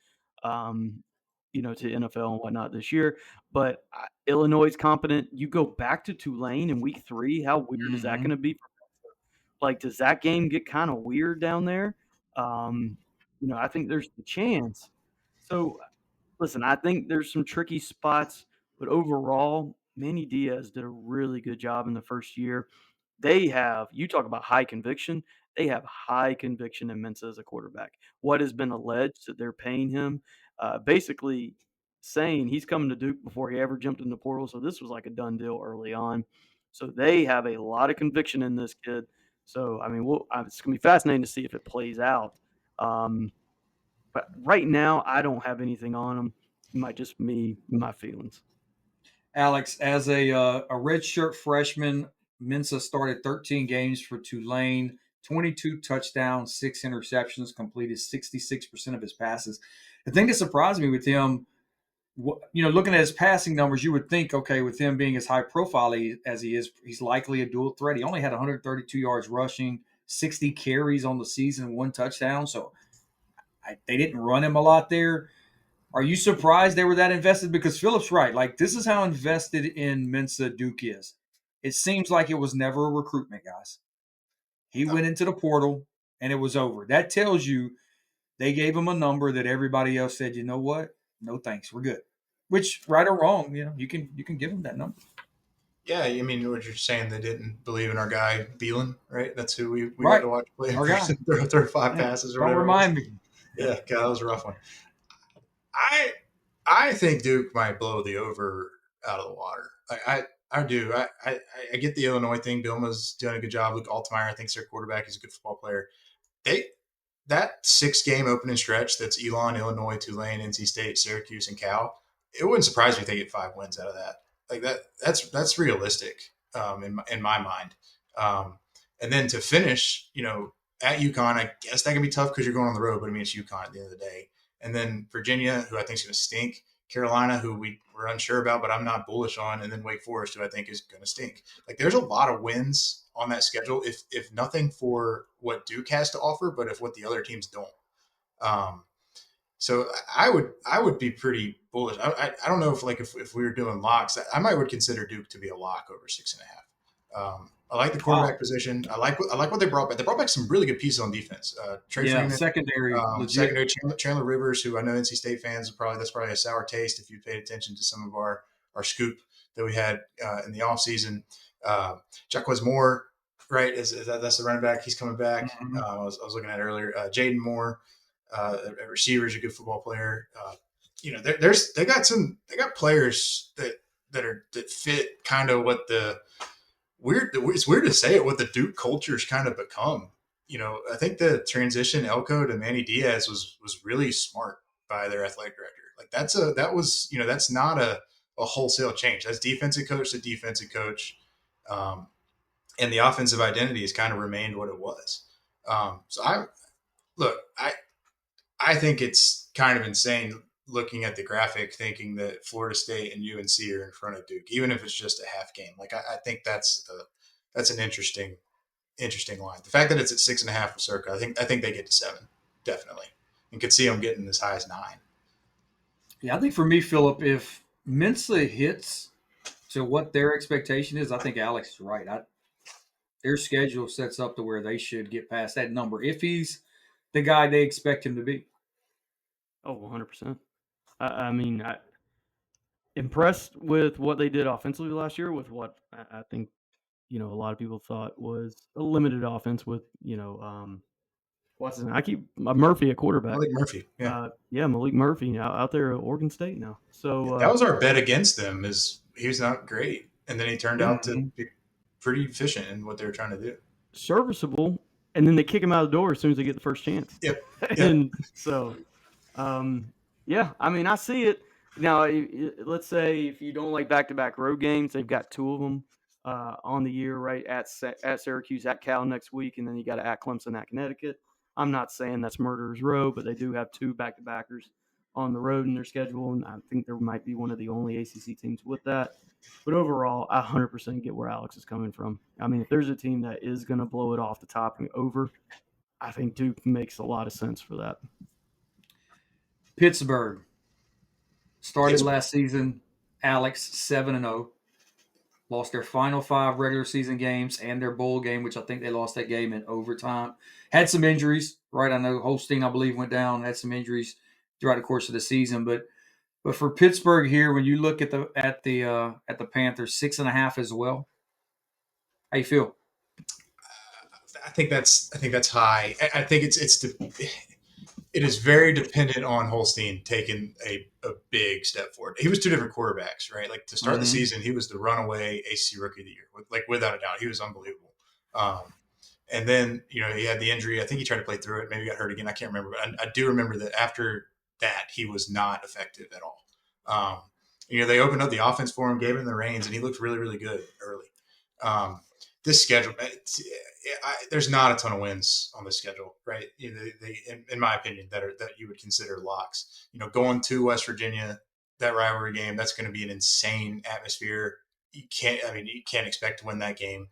to NFL and whatnot this year, but Illinois is competent. You go back to Tulane in week 3. How weird is that going to be? Like, does that game get kind of weird down there? I think there's the chance. So, listen, I think there's some tricky spots, but overall, Manny Diaz did a really good job in the first year. You talk about high conviction, they have high conviction in Mensah as a quarterback. What has been alleged that they're paying him, basically saying he's coming to Duke before he ever jumped in the portal. So this was like a done deal early on. So they have a lot of conviction in this kid. So, I mean, it's going to be fascinating to see if it plays out. But right now, I don't have anything on him. It might just be my feelings. Alex, as a redshirt freshman, Mensah started 13 games for Tulane, 22 touchdowns, 6 interceptions, completed 66% of his passes. The thing that surprised me with him, looking at his passing numbers, you would think, okay, with him being as high profile as he is, he's likely a dual threat. He only had 132 yards rushing, 60 carries on the season, 1 touchdown. So they didn't run him a lot there. Are you surprised they were that invested? Because Phillip's right. Like, this is how invested in Mensah Duke is. It seems like it was never a recruitment, guys. He went into the portal, and it was over. That tells you they gave him a number that everybody else said, you know what? No thanks. We're good. Which, right or wrong, you can give him that number. Yeah, I mean, what you're saying, they didn't believe in our guy, Beelan, right? That's who we Right. had to watch play. Our guy. Throw 5 passes or Don't whatever. remind me. Yeah, God, that was a rough one. I think Duke might blow the over out of the water. I do. I get the Illinois thing. Bielema's doing a good job. Luke Altmaier, I think, is their quarterback. He's a good football player. That 6-game opening stretch that's Elon, Illinois, Tulane, NC State, Syracuse, and Cal, it wouldn't surprise me if they get 5 wins out of that. Like that's realistic in my mind. And then to finish, at UConn, I guess that can be tough because you're going on the road, but I mean, it's UConn at the end of the day. And then Virginia, who I think is going to stink. Carolina, who we're unsure about, but I'm not bullish on. And then Wake Forest, who I think is going to stink. Like, there's a lot of wins on that schedule, if nothing for what Duke has to offer, but if what the other teams don't. So I would be pretty bullish. I don't know if we were doing locks, I would consider Duke to be a lock over 6.5. I like the quarterback position. I like what they brought back. They brought back some really good pieces on defense. Freeman, secondary, Chandler Rivers, who I know NC State fans that's probably a sour taste if you paid attention to some of our scoop that we had in the offseason. Jacquez Moore, right? That's the running back. He's coming back. Mm-hmm. I was looking at it earlier. Jaden Moore, a receiver, is a good football player. They got players that fit kind of what it's weird to say it, what the Duke culture's kind of become I think the transition Elko to Manny Diaz was really smart by their athletic director. Like that's not a wholesale change. That's defensive coach to defensive coach, and the offensive identity has kind of remained what it was. So I think it's kind of insane looking at the graphic, thinking that Florida State and UNC are in front of Duke, even if it's just a half game. Like I think that's an interesting line. The fact that it's at 6.5 for Circa, I think they get to 7, definitely, and could see them getting as high as 9. Yeah, I think for me, Phillip, if Mensa hits to what their expectation is, I think Alex is right. Their schedule sets up to where they should get past that number if he's the guy they expect him to be. Oh, 100%. I mean, impressed with what they did offensively last year with what I think, a lot of people thought was a limited offense with, what's his name? I keep Murphy at quarterback. Malik Murphy, yeah. Malik Murphy out there at Oregon State now. So that was our bet against them. Is he was not great, and then he turned out to be pretty efficient in what they were trying to do. Serviceable, and then they kick him out of the door as soon as they get the first chance. Yep. And so, yeah, I mean, I see it. Now, let's say if you don't like back-to-back road games, they've got 2 of them on the year, right, at Syracuse, at Cal next week, and then you got to at Clemson, at Connecticut. I'm not saying that's murderer's row, but they do have 2 back-to-backers on the road in their schedule, and I think there might be one of the only ACC teams with that. But overall, I 100% get where Alex is coming from. I mean, if there's a team that is going to blow it off the top and over, I think Duke makes a lot of sense for that. Pittsburgh started last season, Alex 7-0. Lost their final 5 regular season games and their bowl game, which I think they lost that game in overtime. Had some injuries, right? I know Holstein, I believe, went down. Had some injuries throughout the course of the season, but for Pittsburgh here, when you look at the Panthers, 6.5 as well. How you feel? I think that's high. I think it is very dependent on Holstein taking a big step forward. He was 2 different quarterbacks, right? Like to start the season, he was the runaway ACC Rookie of the Year, without a doubt. He was unbelievable. And then, he had the injury. I think he tried to play through it. Maybe got hurt again. I can't remember. But I do remember that after that, he was not effective at all. They opened up the offense for him, gave him the reins, and he looked really, really good early. This schedule, there's not a ton of wins on this schedule, right? In my opinion, that you would consider locks. Going to West Virginia, that rivalry game, that's going to be an insane atmosphere. You can't expect to win that game.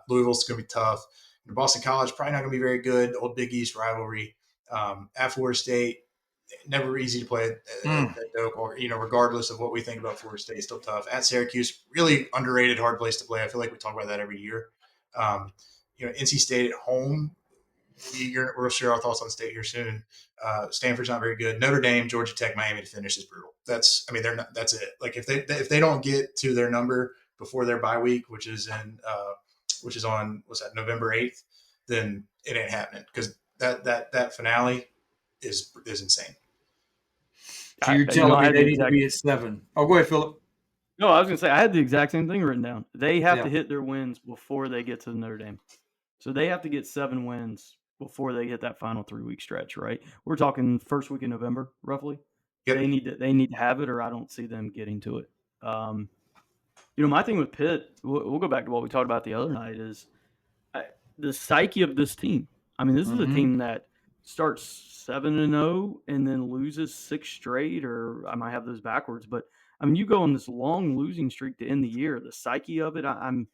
Louisville's going to be tough. Boston College probably not going to be very good. Old Big East rivalry. At Florida State, never easy to play at Doak, or regardless of what we think about Florida State, still tough. At Syracuse, really underrated, hard place to play. I feel like we talk about that every year. NC State at home, we'll share our thoughts on State here soon. Stanford's not very good. Notre Dame, Georgia Tech, Miami to finish is brutal. That's it. Like if they don't get to their number before their bye week, which is on November 8th, then it ain't happening, because that finale is insane. So you're telling me they need to be at 7. Oh, go ahead, Phillip. No, I was going to say, I had the exact same thing written down. They have to hit their wins before they get to Notre Dame. So they have to get 7 wins before they hit that final 3-week stretch, right? We're talking first week in November, roughly. Yep. They need to have it, or I don't see them getting to it. My thing with Pitt, we'll go back to what we talked about the other night, is the psyche of this team. I mean, this is a team that starts 7-0 and then loses 6 straight, or I might have those backwards, but I mean, you go on this long losing streak to end the year. The psyche of it, I'm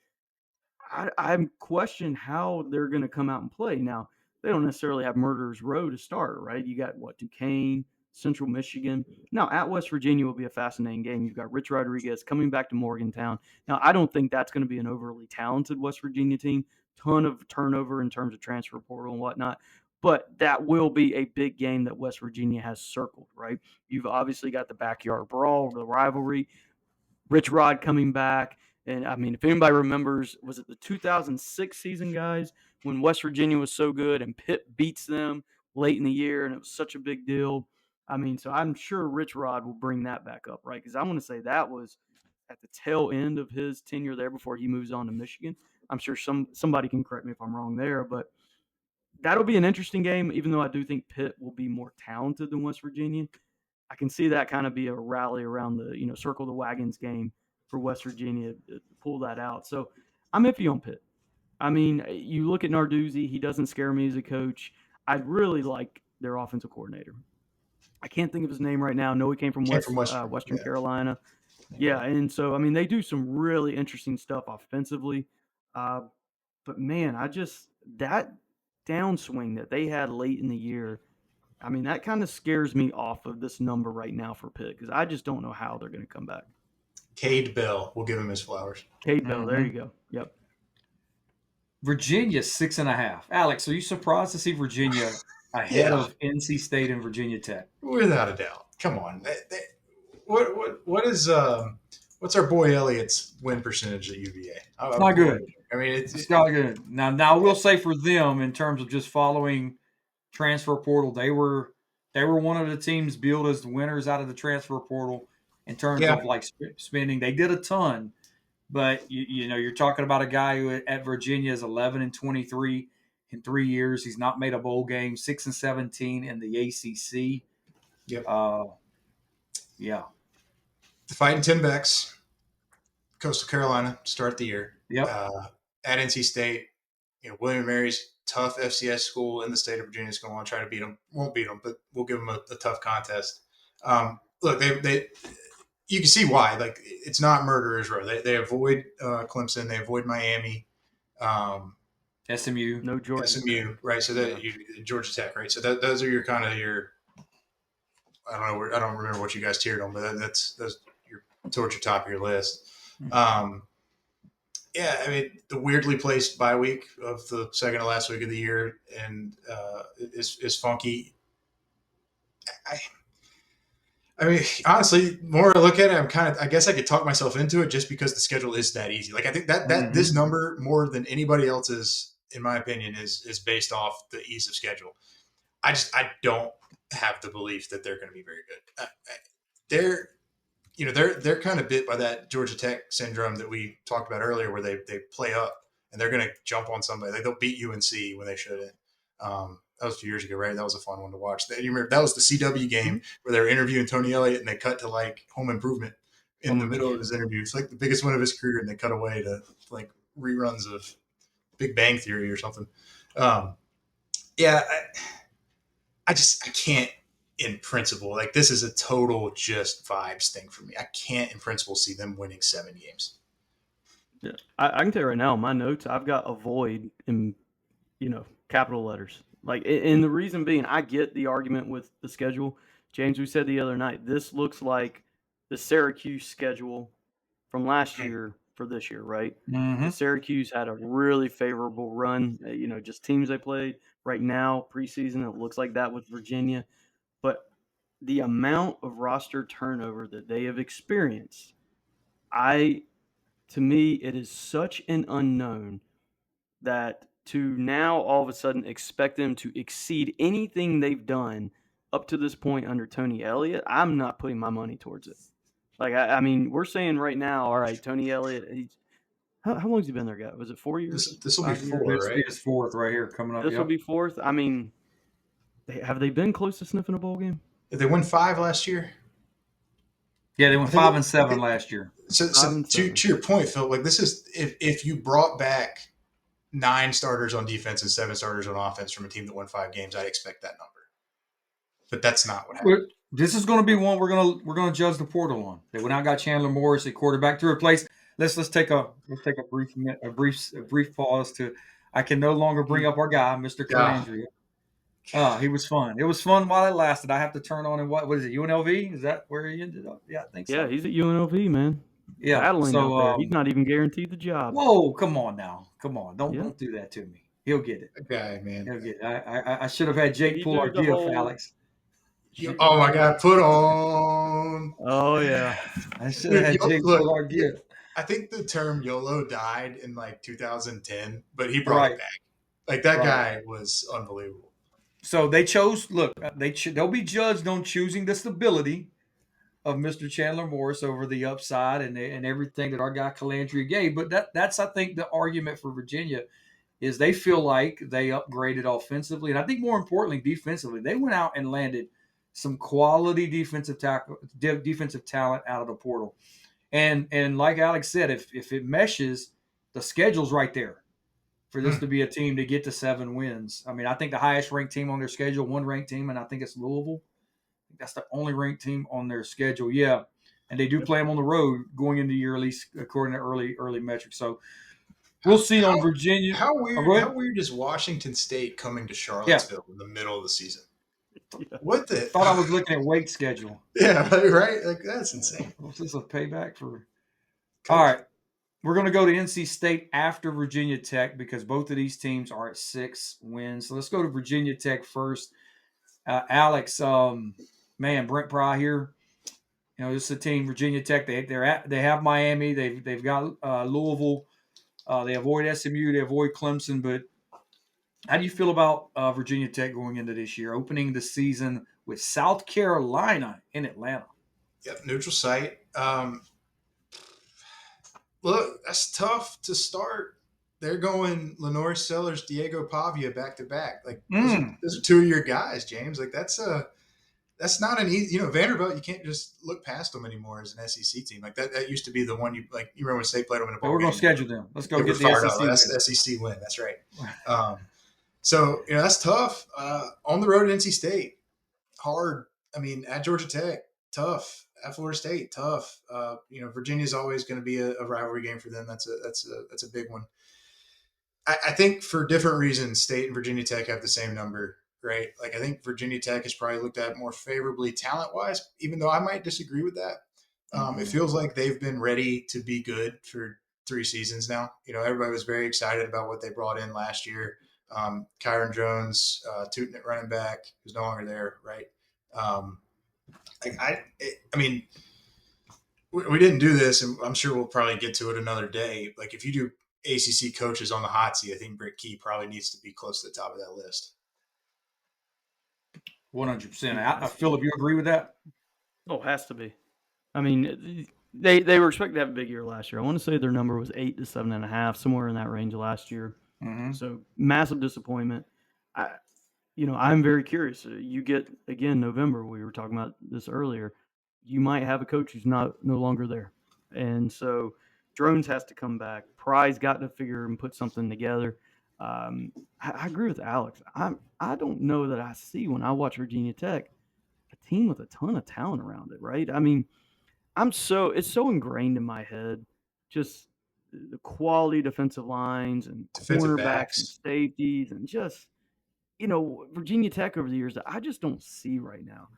questioning how they're going to come out and play. Now, they don't necessarily have Murderer's Row to start, right? You got Duquesne, Central Michigan. Now, at West Virginia will be a fascinating game. You've got Rich Rodriguez coming back to Morgantown. Now, I don't think that's going to be an overly talented West Virginia team. Ton of turnover in terms of transfer portal and whatnot. But that will be a big game that West Virginia has circled, right? You've obviously got the backyard brawl, the rivalry, Rich Rod coming back. And, I mean, if anybody remembers, was it the 2006 season, guys, when West Virginia was so good and Pitt beats them late in the year, and it was such a big deal? I mean, so I'm sure Rich Rod will bring that back up, right? Because I want to say that was at the tail end of his tenure there before he moves on to Michigan. I'm sure somebody can correct me if I'm wrong there, but that'll be an interesting game, even though I do think Pitt will be more talented than West Virginia. I can see that kind of be a rally around the, circle the wagons game for West Virginia to pull that out. So I'm iffy on Pitt. I mean, you look at Narduzzi, he doesn't scare me as a coach. I really like their offensive coordinator. I can't think of his name right now. I know he came from Western Carolina. Yeah, and so, I mean, they do some really interesting stuff offensively. But, man, that downswing that they had late in the year, I mean, that kind of scares me off of this number right now for Pitt because I just don't know how they're going to come back. Cade Bell. We'll give him his flowers. Cade Bell. There you go. Yep. Virginia 6.5. Alex, are you surprised to see Virginia ahead of NC State and Virginia Tech? Without a doubt. Come on. What's our boy Elliott's win percentage at UVA? It's not good. I mean, it's not good. Now I will say for them, in terms of just following transfer portal, they were one of the teams billed as the winners out of the transfer portal in terms of like spending. They did a ton, but you're talking about a guy who at Virginia is 11-23 in 3 years. He's not made a bowl game. 6-17 in the ACC. Yep. Yeah. The Fighting Tim Becks, Coastal Carolina, start the year. Yep. At NC State, William & Mary's tough FCS school in the state of Virginia is going to want to try to beat them. Won't beat them, but we'll give them a tough contest. Look, they you can see why. Like, it's not murderer's row. They avoid Clemson. They avoid Miami. SMU. No Georgia. SMU, right? So that Georgia Tech, right? So those are your kind of your. I don't know. I don't remember what you guys tiered on, but that's you're towards your top of your list. Yeah, I mean, the weirdly placed bye week of the second to last week of the year and is funky. I mean, honestly, the more I look at it, I guess I could talk myself into it just because the schedule is that easy. Like, I think that this number, more than anybody else's, in my opinion, is based off the ease of schedule. I don't have the belief that they're going to be very good. They're kind of bit by that Georgia Tech syndrome that we talked about earlier, where they play up and they're going to jump on somebody. Like, they'll beat UNC when they shouldn't. That was a few years ago, right? That was a fun one to watch. You remember that was the CW game where they were interviewing Tony Elliott and they cut to like Home Improvement in the middle of his interview. It's like the biggest one of his career, and they cut away to like reruns of Big Bang Theory or something. I can't in principle. Like, this is a total just vibes thing for me. I can't in principle see them winning 7 games. Yeah, I can tell you right now, my notes, I've got avoid in capital letters. Like, and the reason being, I get the argument with the schedule. James, we said the other night, this looks like the Syracuse schedule from last year for this year, right? Mm-hmm. Syracuse had a really favorable run, just teams they played. Right now, preseason, it looks like that with Virginia. But the amount of roster turnover that they have experienced, to me, it is such an unknown that to now all of a sudden expect them to exceed anything they've done up to this point under Tony Elliott, I'm not putting my money towards it. Like, I mean, we're saying right now, all right, Tony Elliott, how long has he been there, guy? Was it 4 years? This will be 4, right? This will be his 4th right here coming up. This will be 4th. I mean, have they been close to sniffing a bowl game? Did they win 5 last year? Yeah, they went 5-7 last year. So to your point, Phil, like, this is if you brought back 9 starters on defense and 7 starters on offense from a team that won 5 games, I'd expect that number. But that's not what happened. This is going to be one we're going to judge the portal on. They went out and got Chandler Morris at quarterback to replace. Let's take a brief pause to. I can no longer bring up our guy, Mr. Calandria. He was fun. It was fun while it lasted. I have to turn on and what is it? UNLV? Is that where he ended up? Yeah, I think so. Yeah, he's at UNLV, man. Yeah, battling out there. He's not even guaranteed the job. Whoa, come on now. Come on. Don't do that to me. He'll get it. Okay, man. He'll get it. I should have had Jake pull our gift, Alex. Oh, my God. Put on. Oh, yeah. I should have had Jake pull our gift. I think the term YOLO died in like 2010, but he brought it back. Like, that guy was unbelievable. So they chose, they'll be judged on choosing the stability of Mr. Chandler Morris over the upside and everything that our guy Calandria gave. But that's I think, the argument for Virginia is they feel like they upgraded offensively, and I think more importantly, defensively. They went out and landed some quality defensive talent out of the portal. And like Alex said, if it meshes, the schedule's right there for this to be a team to get to 7 wins. I mean, I think the highest ranked team on their schedule, one ranked team, and I think it's Louisville. I think that's the only ranked team on their schedule. Yeah, and they do play them on the road going into year, at least according to early metrics. So we'll see on Virginia. How weird is Washington State coming to Charlottesville in the middle of the season? Yeah. What the? I thought I was looking at Wake's schedule. Yeah, right. Like that's insane. Was this a payback for? All right, we're going to go to NC State after Virginia Tech because both of these teams are at 6 wins. So let's go to Virginia Tech first. Alex, man, Brent Pry here. You know, this is a team, Virginia Tech. They have Miami. They've got Louisville. They avoid SMU. They avoid Clemson. But how do you feel about Virginia Tech going into this year, opening the season with South Carolina in Atlanta? Yep, neutral site. Look, that's tough to start. They're going Lenore Sellers, Diego Pavia back to back. Like those are 2 of your guys, James. Like that's not an easy. You know, Vanderbilt. You can't just look past them anymore as an SEC team. Like that used to be the one you like. You remember when State played them in a bowl We're game? going to schedule them. Let's go get the SEC win. That's the SEC win. That's right. So you know that's tough. On the road at NC State, hard. I mean, at Georgia Tech, tough. At Florida State, tough. You know, Virginia is always going to be a rivalry game for them. That's a big one. I think for different reasons, State and Virginia Tech have the same number, right? Like I think Virginia Tech is probably looked at more favorably talent-wise, even though I might disagree with that. It feels like they've been ready to be good for 3 seasons now. You know, everybody was very excited about what they brought in last year. Kyron Jones, tooting at running back, who's no longer there, right? I mean, we didn't do this, and I'm sure we'll probably get to it another day. Like if you do ACC coaches on the hot seat, I think Britt Key probably needs to be close to the top of that list. 100%. Phillip, you agree with that? Oh, has to be. I mean, they were expected to have a big year last year. I want to say their number was 8 to 7.5, somewhere in that range last year. Mm-hmm. So massive disappointment. I'm very curious. You get again November. We were talking about this earlier. You might have a coach who's no longer there, and so Drones has to come back. Pry's got to figure and put something together. I agree with Alex. I don't know that I see when I watch Virginia Tech a team with a ton of talent around it. Right? I mean, it's so ingrained in my head. Just the quality defensive lines and cornerbacks and safeties and just. You know, Virginia Tech over the years that I just don't see right now.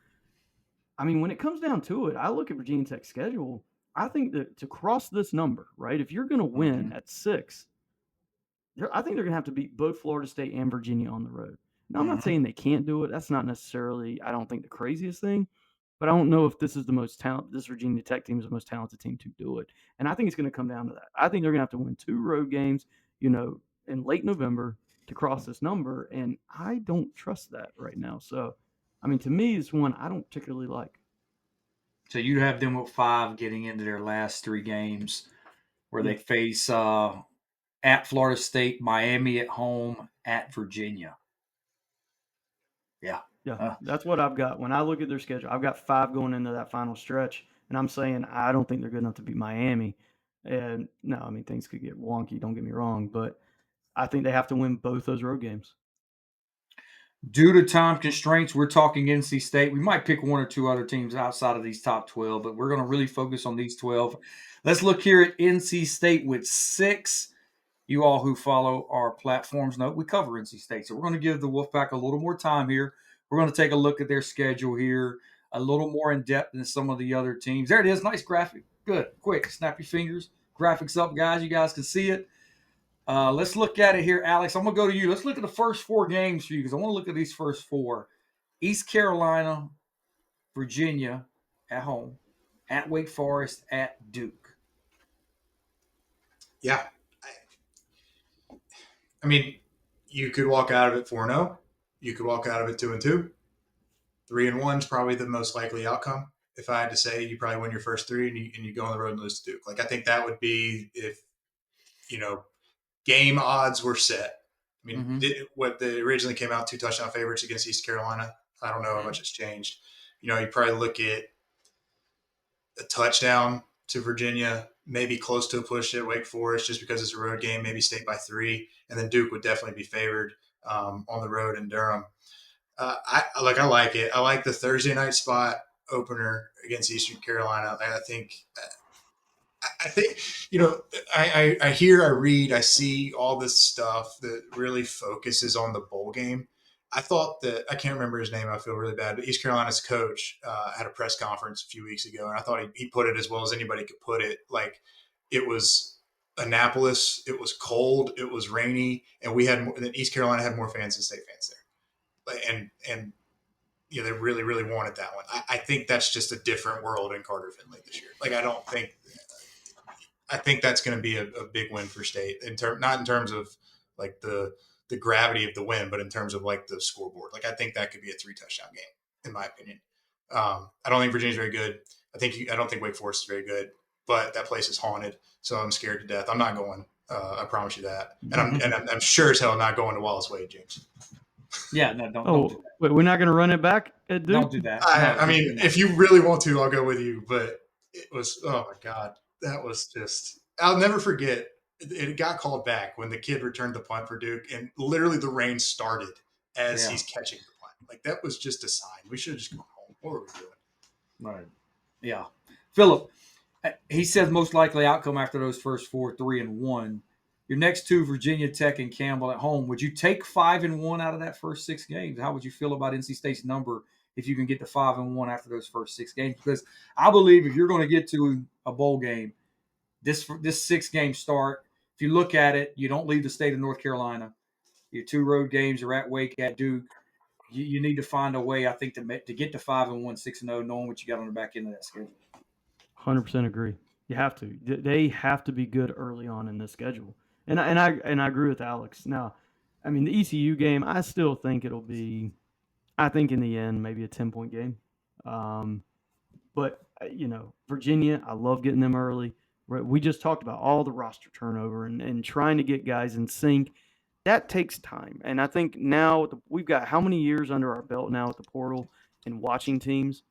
I mean, when it comes down to it, I look at Virginia Tech's schedule. I think that to cross this number, right, if you're going to win at 6, I think they're going to have to beat both Florida State and Virginia on the road. Now, I'm not saying they can't do it. That's not necessarily, I don't think, the craziest thing. But I don't know if this Virginia Tech team is the most talented team to do it. And I think it's going to come down to that. I think they're going to have to win 2 road games, you know, in late November to cross this number, and I don't trust that right now. So, I mean, to me, it's one I don't particularly like. So you have them with 5 getting into their last 3 games where they face at Florida State, Miami at home, at Virginia. Yeah. That's what I've got. When I look at their schedule, I've got 5 going into that final stretch, and I'm saying I don't think they're good enough to beat Miami. And, no, I mean, things could get wonky, don't get me wrong, but I think they have to win both those road games. Due to time constraints, we're talking NC State. We might pick 1 or 2 other teams outside of these top 12, but we're going to really focus on these 12. Let's look here at NC State with 6. You all who follow our platforms know we cover NC State. So we're going to give the Wolfpack a little more time here. We're going to take a look at their schedule here, a little more in depth than some of the other teams. There it is. Nice graphic. Good. Quick. Snap your fingers. Graphics up, guys. You guys can see it. Let's look at it here, Alex. I'm going to go to you. Let's look at the first 4 games for you because I want to look at these first 4. East Carolina, Virginia at home, at Wake Forest, at Duke. Yeah. I mean, you could walk out of it 4-0. You could walk out of it 2-2. 3-1 is probably the most likely outcome. If I had to say, you probably win your first 3 and you go on the road and lose to Duke. Like, I think that would be if, you know, game odds were set. I mean, Mhm. what they originally came out 2 touchdown favorites against East Carolina. I don't know how much it's changed. You probably look at a touchdown to Virginia, maybe close to a push at Wake Forest just because it's a road game, maybe State by 3, and then Duke would definitely be favored on the road in Durham. I like it. I like the Thursday night spot opener against Eastern Carolina. I think I hear, I read, I see all this stuff that really focuses on the bowl game. I thought that I can't remember his name. I feel really bad, but East Carolina's coach had a press conference a few weeks ago, and I thought he put it as well as anybody could put it. Like, it was Annapolis, it was cold, it was rainy, and East Carolina had more fans than State fans there. Like, and they really, really wanted that one. I think that's just a different world in Carter Finley this year. Like, I think that's going to be a big win for State not in terms of like the gravity of the win, but in terms of like the scoreboard. Like, I think that could be a 3 touchdown game, in my opinion. I don't think Virginia's very good. I don't think Wake Forest is very good, but that place is haunted, so I'm scared to death. I'm not going. I promise you that, and I'm sure as hell not going to Wallace Wade, James. Yeah, no, don't do that. Wait, we're not going to run it back at Duke? Don't do that. No, I mean, if you really want to, I'll go with you. But it was, oh my God, that was just, I'll never forget. It got called back when the kid returned the punt for Duke, and literally the rain started as he's catching the punt. Like, that was just a sign. We should have just gone home. What were we doing? Right. Yeah. Phillip, he says most likely outcome after those first 4, 3-1. Your next two, Virginia Tech and Campbell at home. Would you take 5-1 out of that first 6 games? How would you feel about NC State's number if you can get to 5-1 after those first 6 games? Because I believe if you're going to get to a bowl game, this 6-game start, if you look at it, you don't leave the state of North Carolina. Your 2 road games are at Wake, at Duke. You need to find a way, I think, to get to 5-1, 6-0, knowing what you got on the back end of that schedule. 100% agree. You have to. They have to be good early on in the schedule, and I agree with Alex. Now, I mean, the ECU game, I still think it'll be. I think in the end, maybe a 10-point game. But Virginia, I love getting them early. We just talked about all the roster turnover and trying to get guys in sync. That takes time, and I think now we've got how many years under our belt now at the portal and watching teams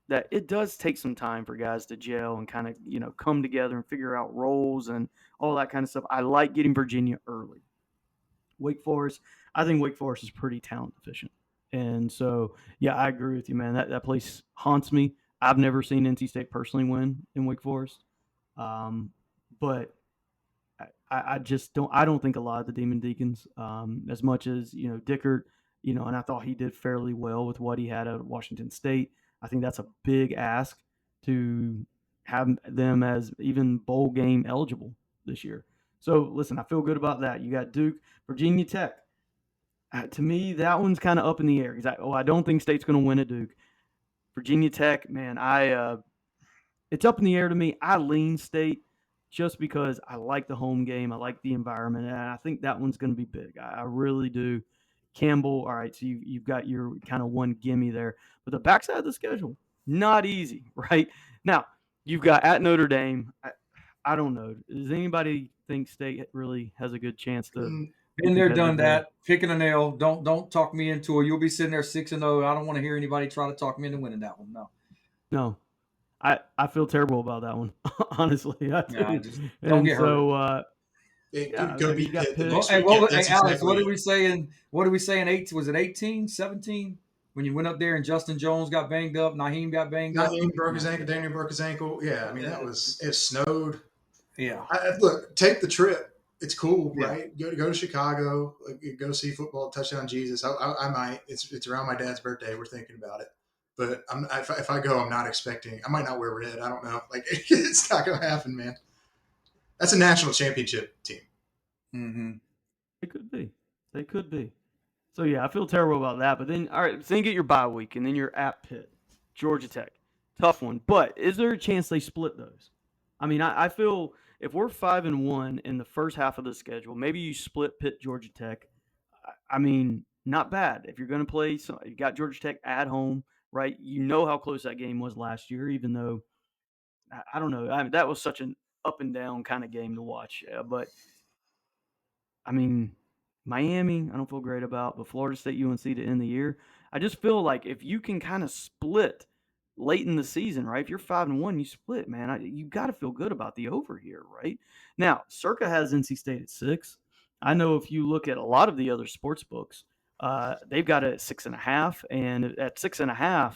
that it does take some time for guys to gel and kind of, come together and figure out roles and all that kind of stuff. I like getting Virginia early. Wake Forest, I think Wake Forest is pretty talent deficient. And so, yeah, I agree with you, man. That place haunts me. I've never seen NC State personally win in Wake Forest. But I just don't think a lot of the Demon Deacons, as much as, Dickert, and I thought he did fairly well with what he had at Washington State. I think that's a big ask to have them as even bowl game eligible this year. So, listen, I feel good about that. You got Duke, Virginia Tech. To me, that one's kind of up in the air because I don't think State's going to win at Duke. Virginia Tech, man, it's up in the air to me. I lean State just because I like the home game. I like the environment, and I think that one's going to be big. I really do. Campbell, all right, so you've got your kind of one gimme there. But the backside of the schedule, not easy, right? Now, you've got at Notre Dame. I don't know. Does anybody think State really has a good chance to Been there, done that. Picking a nail. Don't talk me into it. You'll be sitting there 6-0. I don't want to hear anybody try to talk me into winning that one. No. I feel terrible about that one. Honestly, I do. Yeah, just don't get hurt. Go beat Pitt the next Hey, week. Alex, what did we say in 8? Was it 18, 17? When you went up there and Justin Jones got banged up, Naheem got banged up. Naheem broke his ankle, Daniel broke his ankle. Yeah, I mean, it snowed. Yeah. Look, take the trip. It's cool, right? Go to Chicago, go see football, touchdown Jesus. I might. It's around my dad's birthday. We're thinking about it. But if I go, I'm not expecting. I might not wear red. I don't know. Like, it's not going to happen, man. That's a national championship team. Mm-hmm. They could be. So, yeah, I feel terrible about that. But then, all right, then get your bye week, and then you're at Pitt, Georgia Tech. Tough one. But is there a chance they split those? I mean, I feel if we're 5-1 in the first half of the schedule, maybe you split Pitt, Georgia Tech. I mean, not bad. If you're going to play, you got Georgia Tech at home, right? You know how close that game was last year, even though, I don't know. I mean, that was such an up and down kind of game to watch. But, I mean, Miami, I don't feel great about, but Florida State, UNC to end the year. I just feel like if you can kind of split late in the season, right? If you're 5-1, you split, man. You got to feel good about the over here, right? Now, Circa has NC State at 6. I know if you look at a lot of the other sports books, they've got it at 6.5, and at 6.5,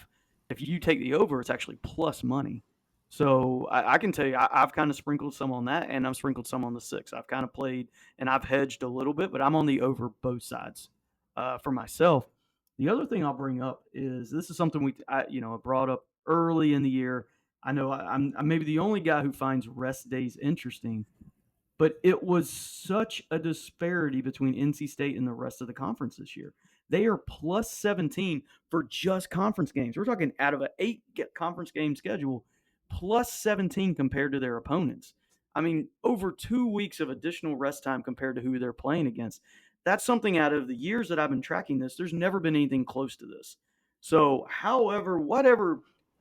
if you take the over, it's actually plus money. So I can tell you, I've kind of sprinkled some on that, and I've sprinkled some on the 6. I've kind of played and I've hedged a little bit, but I'm on the over both sides for myself. The other thing I'll bring up is this is something I brought up early in the year. I know I'm maybe the only guy who finds rest days interesting, but it was such a disparity between NC State and the rest of the conference this year. They are plus 17 for just conference games. We're talking out of an 8 conference game schedule, plus 17 compared to their opponents. I mean, over 2 weeks of additional rest time compared to who they're playing against. That's something out of the years that I've been tracking this, there's never been anything close to this. So,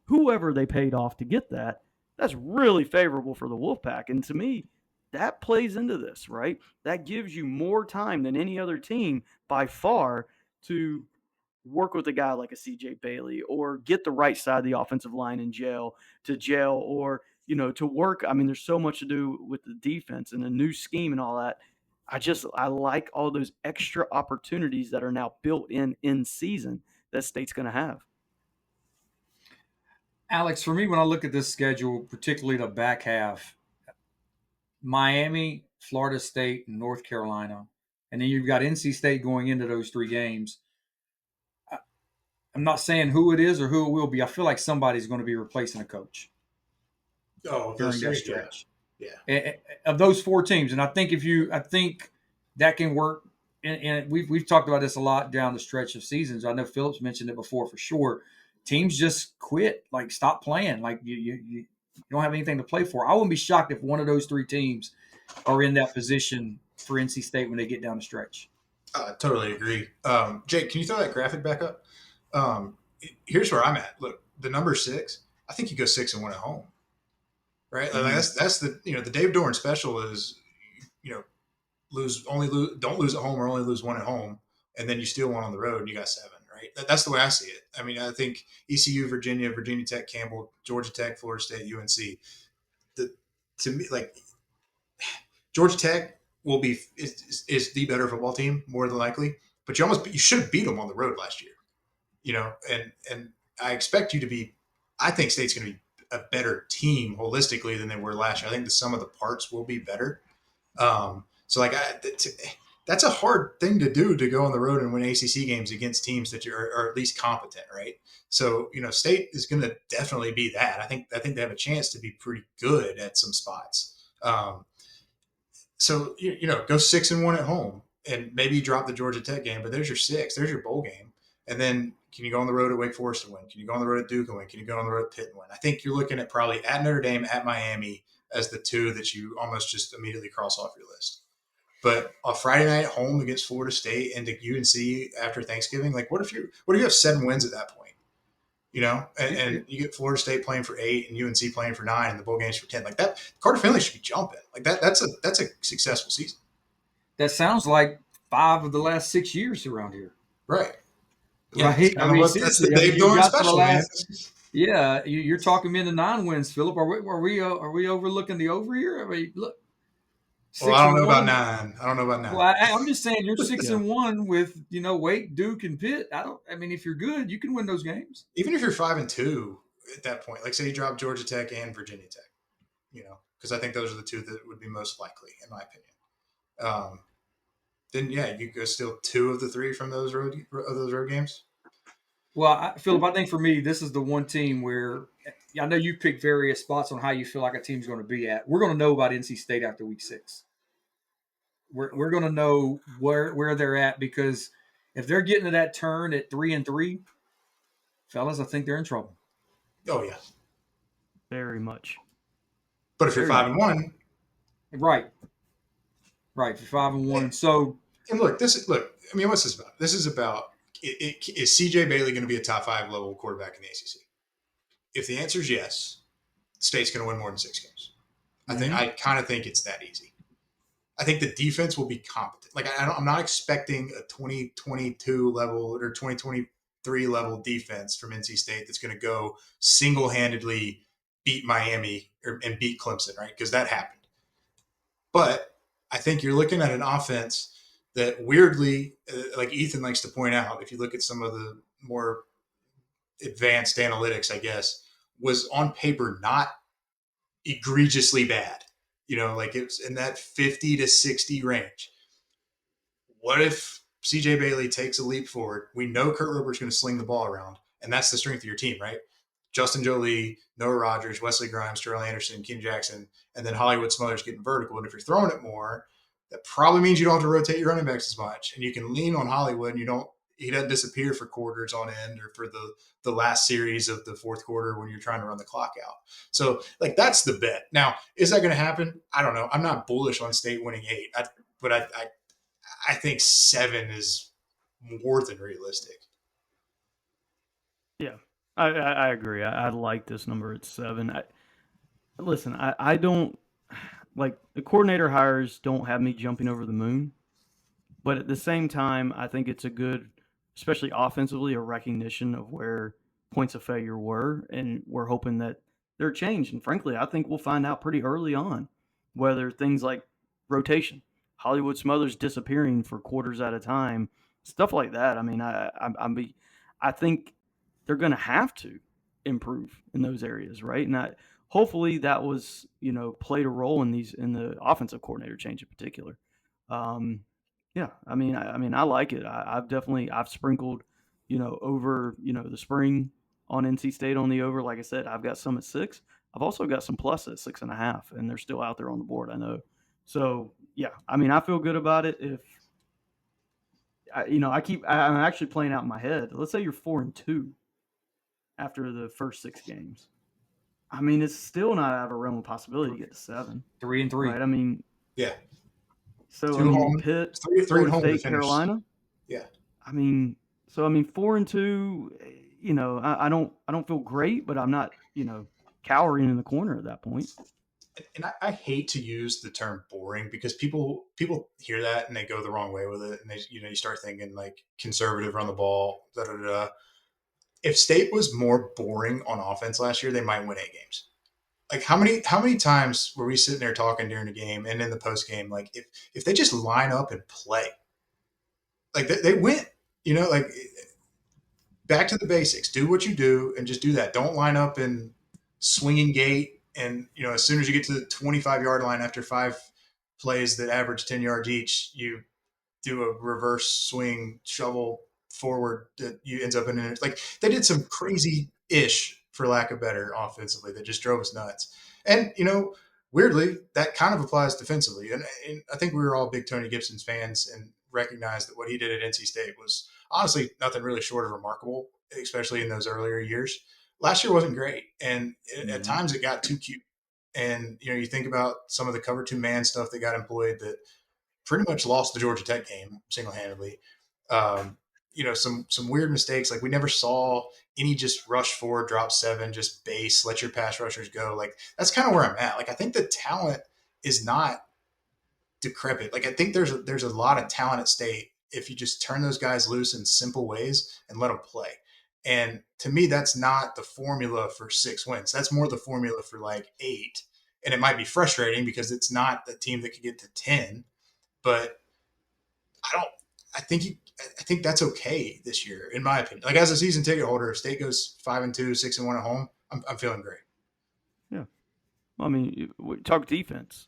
whoever they paid off to get that, that's really favorable for the Wolfpack. And to me, that plays into this, right? That gives you more time than any other team by far to work with a guy like a CJ Bailey or get the right side of the offensive line in jail or, to work. I mean, there's so much to do with the defense and a new scheme and all that. I like all those extra opportunities that are now built in season that State's going to have. Alex, for me, when I look at this schedule, particularly the back half, Miami, Florida State, and North Carolina, and then you've got NC State going into those 3 games. I'm not saying who it is or who it will be. I feel like somebody's going to be replacing a coach during that stretch. Yeah. Of those 4 teams, and I think that can work. And we've talked about this a lot down the stretch of seasons. I know Phillip's mentioned it before for sure. Teams just quit, like stop playing, like you don't have anything to play for. I wouldn't be shocked if one of those 3 teams are in that position for NC State when they get down the stretch. I totally agree. Jake, can you throw that graphic back up? Here's where I'm at. Look, the number 6. I think you go 6-1 at home, right? Mm-hmm. Like that's the the Dave Doran special is don't lose at home or only lose 1 at home, and then you steal 1 on the road and you got 7. Right? That's the way I see it. I mean, I think ECU, Virginia Tech, Campbell, Georgia Tech, Florida State, UNC. To me, like Georgia Tech is the better football team more than likely, but you should have beat them on the road last year. And I expect you to be. I think State's going to be a better team holistically than they were last year. I think the sum of the parts will be better. That's a hard thing to do, to go on the road and win ACC games against teams that are at least competent, right? So, State is going to definitely be that. I think they have a chance to be pretty good at some spots. Go 6-1 at home, and maybe you drop the Georgia Tech game, but there's your 6. There's your bowl game. And then can you go on the road at Wake Forest and win? Can you go on the road at Duke and win? Can you go on the road at Pitt and win? I think you're looking at probably at Notre Dame, at Miami as the 2 that you almost just immediately cross off your list. But a Friday night at home against Florida State and to UNC after Thanksgiving, like what if you have 7 wins at that point? And you get Florida State playing for 8 and UNC playing for 9 and the bowl games for 10. Like that, Carter Finley should be jumping. Like that's a successful season. That sounds like 5 of the last 6 years around here. Right. Yeah, right. That's the Dave Doran special, man. Yeah, you're talking into 9 wins, Phillip. Are we overlooking the over here? I mean, look. Well, I don't know about 9. Well, I'm just saying you're 6-1 with Wake, Duke, and Pitt. If you're good, you can win those games. Even if you're 5-2 at that point, like say you drop Georgia Tech and Virginia Tech, because I think those are the 2 that would be most likely, in my opinion. Then you go still 2 of the 3 from those road games. Well, Phillip, I think for me, this is the one team where I know you picked various spots on how you feel like a team's going to be at. We're going to know about NC State after week 6. We're going to know where they're at, because if they're getting to that turn at 3-3, fellas, I think they're in trouble. Oh yeah, very much. But if you're 5-1, right. If you're 5-1, so look. I mean, what's this about? This is about is CJ Bailey going to be a top 5 level quarterback in the ACC? If the answer is yes, State's going to win more than 6 games. I kind of think it's that easy. I think the defense will be competent. Like I'm not expecting a 2022 level or 2023 level defense from NC State that's going to go single handedly beat Miami and beat Clemson, right? Because that happened. But I think you're looking at an offense that weirdly, like Ethan likes to point out, if you look at some of the more advanced analytics, I guess, was on paper not egregiously bad. Like it was in that 50 to 60 range. What if CJ Bailey takes a leap forward? We know Kurt Robert's going to sling the ball around, and that's the strength of your team, right? Justin Jolie, Noah Rogers, Wesley Grimes, Terrell Anderson, Ken Jackson, and then Hollywood Smothers getting vertical. And if you're throwing it more, that probably means you don't have to rotate your running backs as much, and you can lean on Hollywood. And he doesn't disappear for quarters on end or for the last series of the fourth quarter when you're trying to run the clock out. So like that's the bet. Now, is that going to happen? I don't know. I'm not bullish on State winning 8, but I think 7 is more than realistic. Yeah, I agree. I like this number at 7. Listen, I don't like the coordinator hires don't have me jumping over the moon, but at the same time, I think it's a good, especially offensively, a recognition of where points of failure were, and we're hoping that they're changed. And frankly, I think we'll find out pretty early on whether things like rotation, Hollywood Smothers disappearing for quarters at a time, stuff like that. I mean, I think they're going to have to improve in those areas, right? And hopefully that was played a role in the offensive coordinator change in particular. Yeah, I mean, I like it. I've sprinkled, over the spring on NC State on the over. Like I said, I've got some at 6. I've also got some plus at 6.5, and they're still out there on the board. I know. So yeah, I mean, I feel good about it. If I'm actually playing out in my head. Let's say you're 4-2 after the first 6 games. I mean, it's still not out of a realm of possibility to get to 7. 3-3, right? I mean, yeah. So 2 home, Pitt, 3 Florida home State, Carolina. Yeah. I mean, 4-2. I don't feel great, but I'm not cowering in the corner at that point. And I hate to use the term boring because people hear that and they go the wrong way with it, and they you start thinking like conservative, run the ball, da da da. If State was more boring on offense last year, they might win 8 games. Like how many times were we sitting there talking during the game and in the post game, like if they just line up and play, like they win, like back to the basics, do what you do and just do that. Don't line up and swinging gate. And, as soon as you get to the 25-yard line after 5 plays that average 10 yards each, you do a reverse swing shovel forward that you ends up in it. Like they did some crazy-ish, for lack of better, offensively that just drove us nuts. And, weirdly, that kind of applies defensively. And I think we were all big Tony Gibson's fans and recognized that what he did at NC State was honestly nothing really short of remarkable, especially in those earlier years. Last year wasn't great, and at times it got too cute. And you think about some of the cover 2 man stuff that got employed that pretty much lost the Georgia Tech game single handedly. Some weird mistakes, like we never saw any just rush 4, drop 7, just base, let your pass rushers go. Like that's kind of where I'm at. Like I think the talent is not decrepit. Like I think there's a lot of talent at State if you just turn those guys loose in simple ways and let them play. And to me, that's not the formula for 6 wins. That's more the formula for like 8. And it might be frustrating because it's not the team that could get to 10. But I think that's okay this year, in my opinion. Like as a season ticket holder, if State goes 5-2, 6-1 at home, I'm feeling great. Yeah. Well, I mean, we talk defense.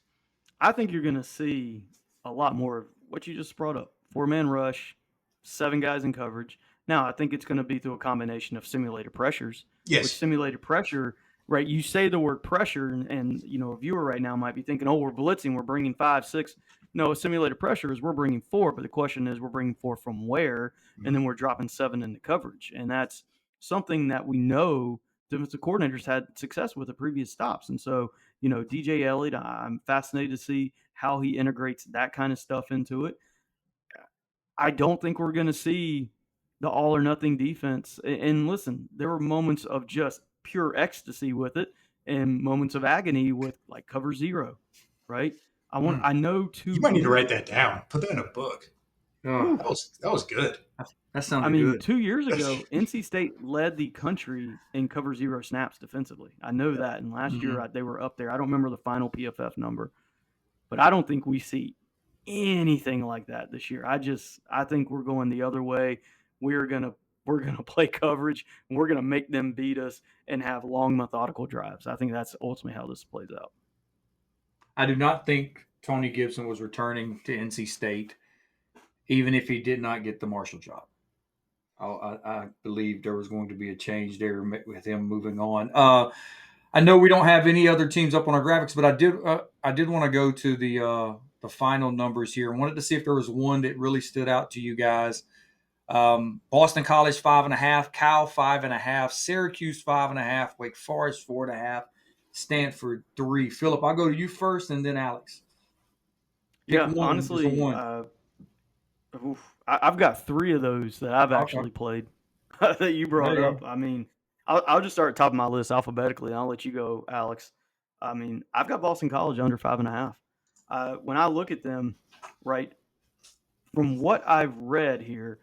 I think you're going to see a lot more of what you just brought up. 4-man rush, 7 guys in coverage. Now, I think it's going to be through a combination of simulated pressures. Yes. With simulated pressure, right, you say the word pressure, and a viewer right now might be thinking, oh, we're blitzing, we're bringing 5, 6. No, a simulated pressure is we're bringing 4, but the question is we're bringing 4 from where, and then we're dropping 7 into coverage. And that's something that we know defensive coordinators had success with at previous stops. And so, DJ Elliott, I'm fascinated to see how he integrates that kind of stuff into it. I don't think we're going to see the all or nothing defense. And listen, there were moments of just pure ecstasy with it and moments of agony with like cover 0, right? I know two. You might need to write that down. Put that in a book. Oh, That was good. that sounded I mean, good. 2 years ago, NC State led the country in cover zero snaps defensively. I know that, and last year they were up there. I don't remember the final PFF number, but I don't think we see anything like that this year. I think we're going the other way. We're gonna play coverage, and we're gonna make them beat us and have long methodical drives. I think that's ultimately how this plays out. I do not think Tony Gibson was returning to NC State, even if he did not get the Marshall job. I believe there was going to be a change there with him moving on. I know we don't have any other teams up on our graphics, but I did want to go to the final numbers here. I wanted to see if there was one that really stood out to you guys. Boston College 5.5, Cal 5.5, Syracuse 5.5, Wake Forest 4.5, Stanford 3. Phillip, I'll go to you first, and then Alex. Honestly, I've got 3 of those that I've actually played that you brought up. I mean, I'll just start at the top of my list alphabetically, and I'll let you go, Alex. I mean, I've got Boston College under 5.5. When I look at them, right, from what I've read here,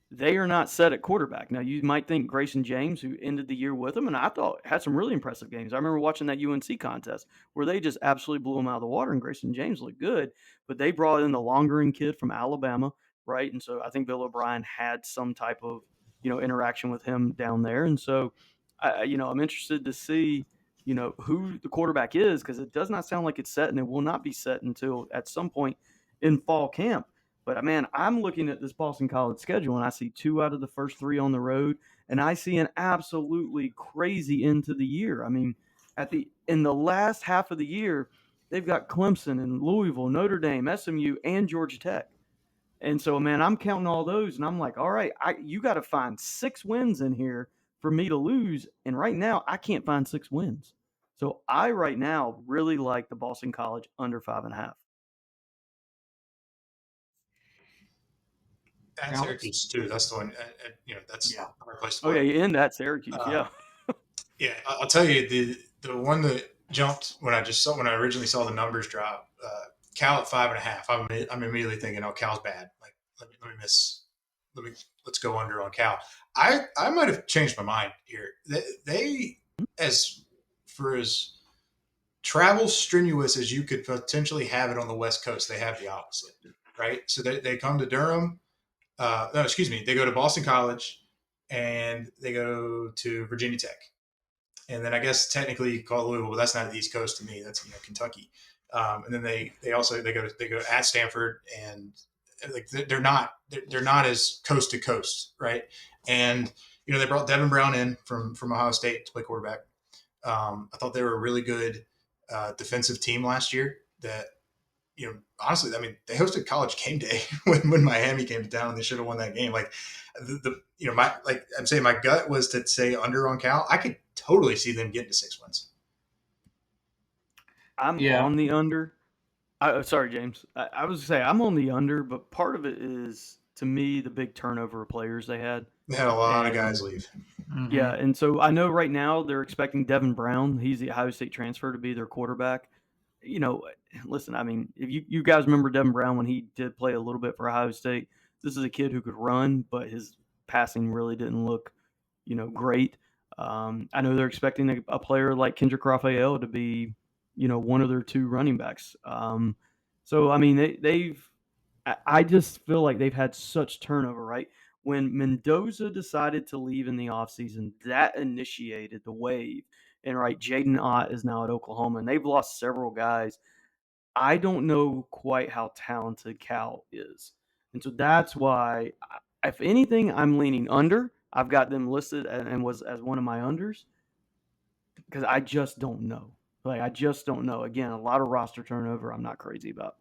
they are not set at quarterback. Now, you might think Grayson James, who ended the year with them, and I thought had some really impressive games. I remember watching that UNC contest where they just absolutely blew him out of the water, and Grayson James looked good, but they brought in the Longering kid from Alabama, right? And so I think Bill O'Brien had some type of, interaction with him down there. And so, I'm interested to see, who the quarterback is, because it does not sound like it's set, and it will not be set until at some point in fall camp. But, man, I'm looking at this Boston College schedule, and I see 2 out of the first 3 on the road, and I see an absolutely crazy end to the year. I mean, in the last half of the year, they've got Clemson and Louisville, Notre Dame, SMU, and Georgia Tech. And so, man, I'm counting all those, and I'm like, all right, you got to find 6 wins in here for me to lose. And right now, I can't find 6 wins. So I right now really like the Boston College under 5.5. At Syracuse too. That's the one. That's our place to play. Oh yeah, you end at Syracuse. Yeah, I'll tell you the one that jumped when I originally saw the numbers drop. Cal at 5.5. I'm immediately thinking, oh, Cal's bad. Like let's go under on Cal. I might have changed my mind here. They as travel strenuous as you could potentially have it on the West Coast, they have the opposite, right? So they come to Durham. They go to Boston College, and they go to Virginia Tech, and then I guess technically you call Louisville, but that's not the East Coast to me. That's Kentucky. And then they go at Danford, and like they're not as coast to coast, right? And they brought Devin Brown in from Ohio State to play quarterback. I thought they were a really good defensive team last year. That honestly, I mean, they hosted College Game Day when Miami came to town, and they should have won that game. Like I'm saying, my gut was to say under on Cal. I could totally see them getting to 6 wins. I'm on the under. Sorry, James. I was going to say I'm on the under, but part of it is, to me, the big turnover of players they had. They had a lot of guys leave. Mm-hmm. Yeah, and so I know right now they're expecting Devin Brown. He's the Ohio State transfer to be their quarterback. Listen, I mean, if you guys remember Devin Brown when he did play a little bit for Ohio State, this is a kid who could run, but his passing really didn't look, great. I know they're expecting a player like Kendrick Raphael to be, one of their 2 running backs. So, I mean, I just feel like they've had such turnover, right? When Mendoza decided to leave in the offseason, that initiated the wave. And, right, Jaden Ott is now at Oklahoma, and they've lost several guys. I don't know quite how talented Cal is. And so that's why, if anything, I'm leaning under. I've got them listed and was as one of my unders because I just don't know. I just don't know. Again, a lot of roster turnover I'm not crazy about.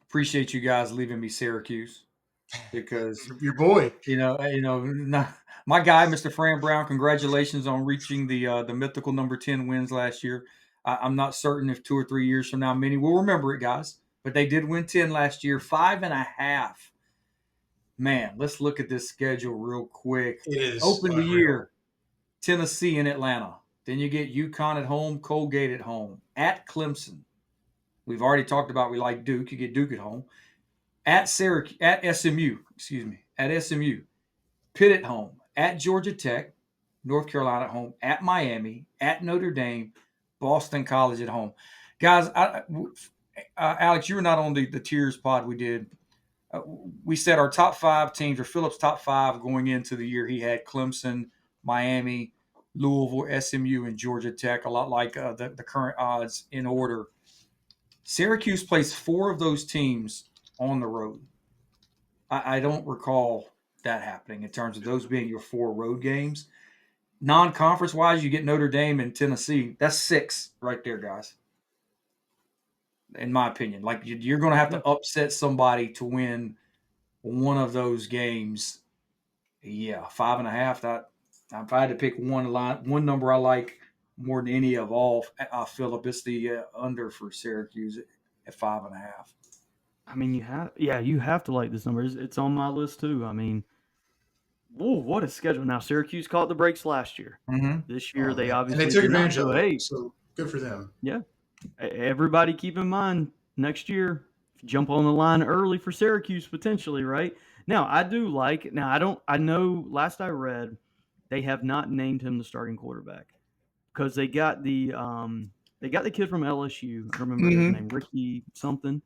Appreciate you guys leaving me Syracuse because your boy, my guy, Mr. Fran Brown. Congratulations on reaching the mythical number 10 wins last year. I'm not certain if 2 or 3 years from now many will remember it, guys. But they did win 10 last year, 5.5. Man, let's look at this schedule real quick. It is open the year, Tennessee and Atlanta. Then you get UConn at home, Colgate at home, at Clemson, We've already talked about we like Duke. You get Duke at home. At Syracuse, at SMU, at SMU. Pitt at home. At Georgia Tech. North Carolina at home. At Miami. At Notre Dame. Boston College at home. Guys, Alex, you were not on the Tiers pod we did. We said our top 5 teams, or Phillip's top 5 going into the year. He had Clemson, Miami, Louisville, SMU, and Georgia Tech, a lot like the current odds in order. Syracuse plays 4 of those teams on the road. I don't recall that happening in terms of those being your 4 road games. Non-conference wise, you get Notre Dame and Tennessee. That's 6 right there, guys. In my opinion, like you're going to have to upset somebody to win one of those games. Yeah, 5.5. That if I had to pick one number I like more than any of all, Phillip, it's the under for Syracuse at 5.5. I mean, you have to like this number. It's on my list too. I mean, whoa, what a schedule! Now Syracuse caught the breaks last year. Mm-hmm. This year they obviously and they took did not. advantage of Hey, it. So good for them. Yeah, everybody keep in mind next year, jump on the line early for Syracuse potentially, right? Now I do like. I know. Last I read, they have not named him the starting quarterback because they got the kid from LSU. I don't remember his name, Ricky something.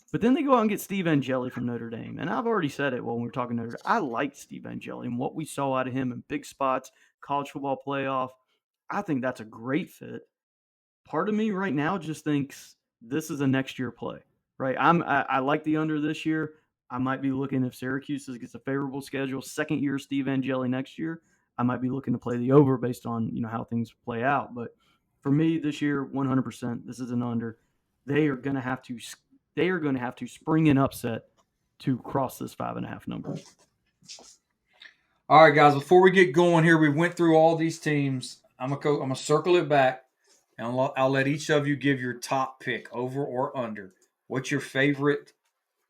But then they go out and get Steve Angeli from Notre Dame. And I've already said it when we were talking Notre Dame. I like Steve Angeli and what we saw out of him in big spots, college football playoff. I think that's a great fit. Part of me right now just thinks this is a next year play, right? I like the under this year. I might be looking if Syracuse gets a favorable schedule, second year Steve Angeli next year. I might be looking to play the over based on how things play out. But for me this year, 100%, this is an under. They are going to have to spring an upset to cross this 5.5 number. All right, guys. Before we get going here, we went through all these teams. I'm gonna circle it back, and I'll let each of you give your top pick, over or under. What's your favorite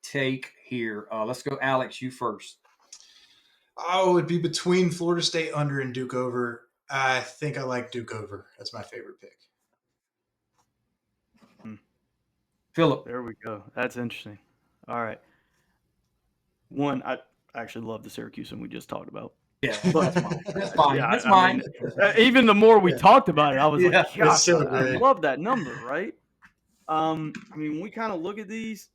take here? Let's go, Alex. You first. Oh, it'd be between Florida State under and Duke over. I think I like Duke over. That's my favorite pick. Phillip. There we go. That's interesting. All right. One, I actually love the Syracuse one we just talked about. Yeah, but that's fine. Yeah, that's fine. Even the more we talked about it, I was like, gosh, so I love that number, right? I mean, when we kind of look at these,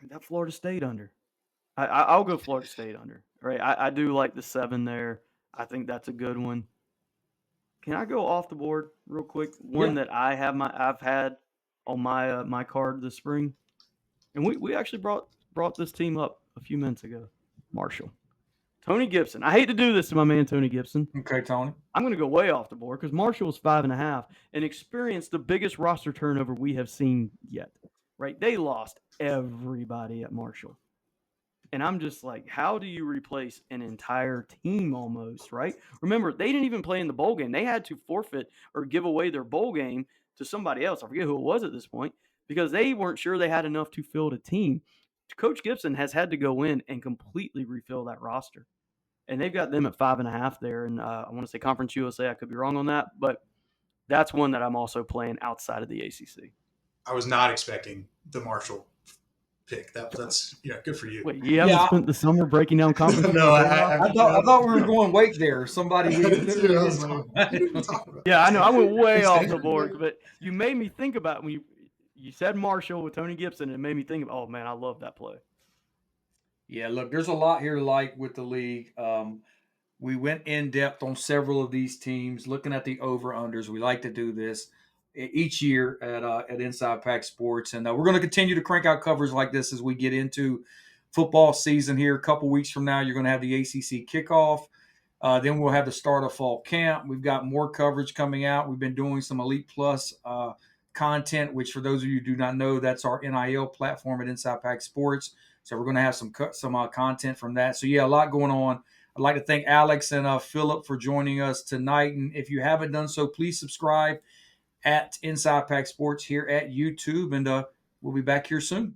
that Florida State under. I'll go Florida State under, right? I do like the 7 there. I think that's a good one. Can I go off the board real quick? One that I've had on my card this spring, and we actually brought this team up a few minutes ago. Marshall, Tony Gibson. I hate to do this to my man Tony Gibson. Okay, Tony. I'm going to go way off the board because Marshall was 5.5 and experienced the biggest roster turnover we have seen yet. Right? They lost everybody at Marshall. And I'm just like, how do you replace an entire team almost, right? Remember, they didn't even play in the bowl game. They had to forfeit or give away their bowl game to somebody else. I forget who it was at this point because they weren't sure they had enough to field a team. Coach Gibson has had to go in and completely refill that roster. And they've got them at 5.5 there. And I want to say Conference USA. I could be wrong on that. But that's one that I'm also playing outside of the ACC. I was not expecting the Marshall pick. That's good for you. Wait, you haven't spent the summer breaking down conference? No, I thought we were going Wake there. Somebody. Yeah, I know. I went way off the board, but you made me think about when you said Marshall with Tony Gibson. It made me think of, oh man, I love that play. Yeah, look, there's a lot here to like with the league. We went in depth on several of these teams, looking at the over-unders. We like to do this each year at Inside Pack Sports. And we're going to continue to crank out covers like this as we get into football season here. A couple weeks from now, you're going to have the ACC kickoff. Then we'll have the start of fall camp. We've got more coverage coming out. We've been doing some Elite Plus content, which for those of you who do not know, that's our NIL platform at Inside Pack Sports. So we're going to have some content from that. So, yeah, a lot going on. I'd like to thank Alex and Phillip for joining us tonight. And if you haven't done so, please subscribe at Inside Pack Sports here at YouTube. And we'll be back here soon.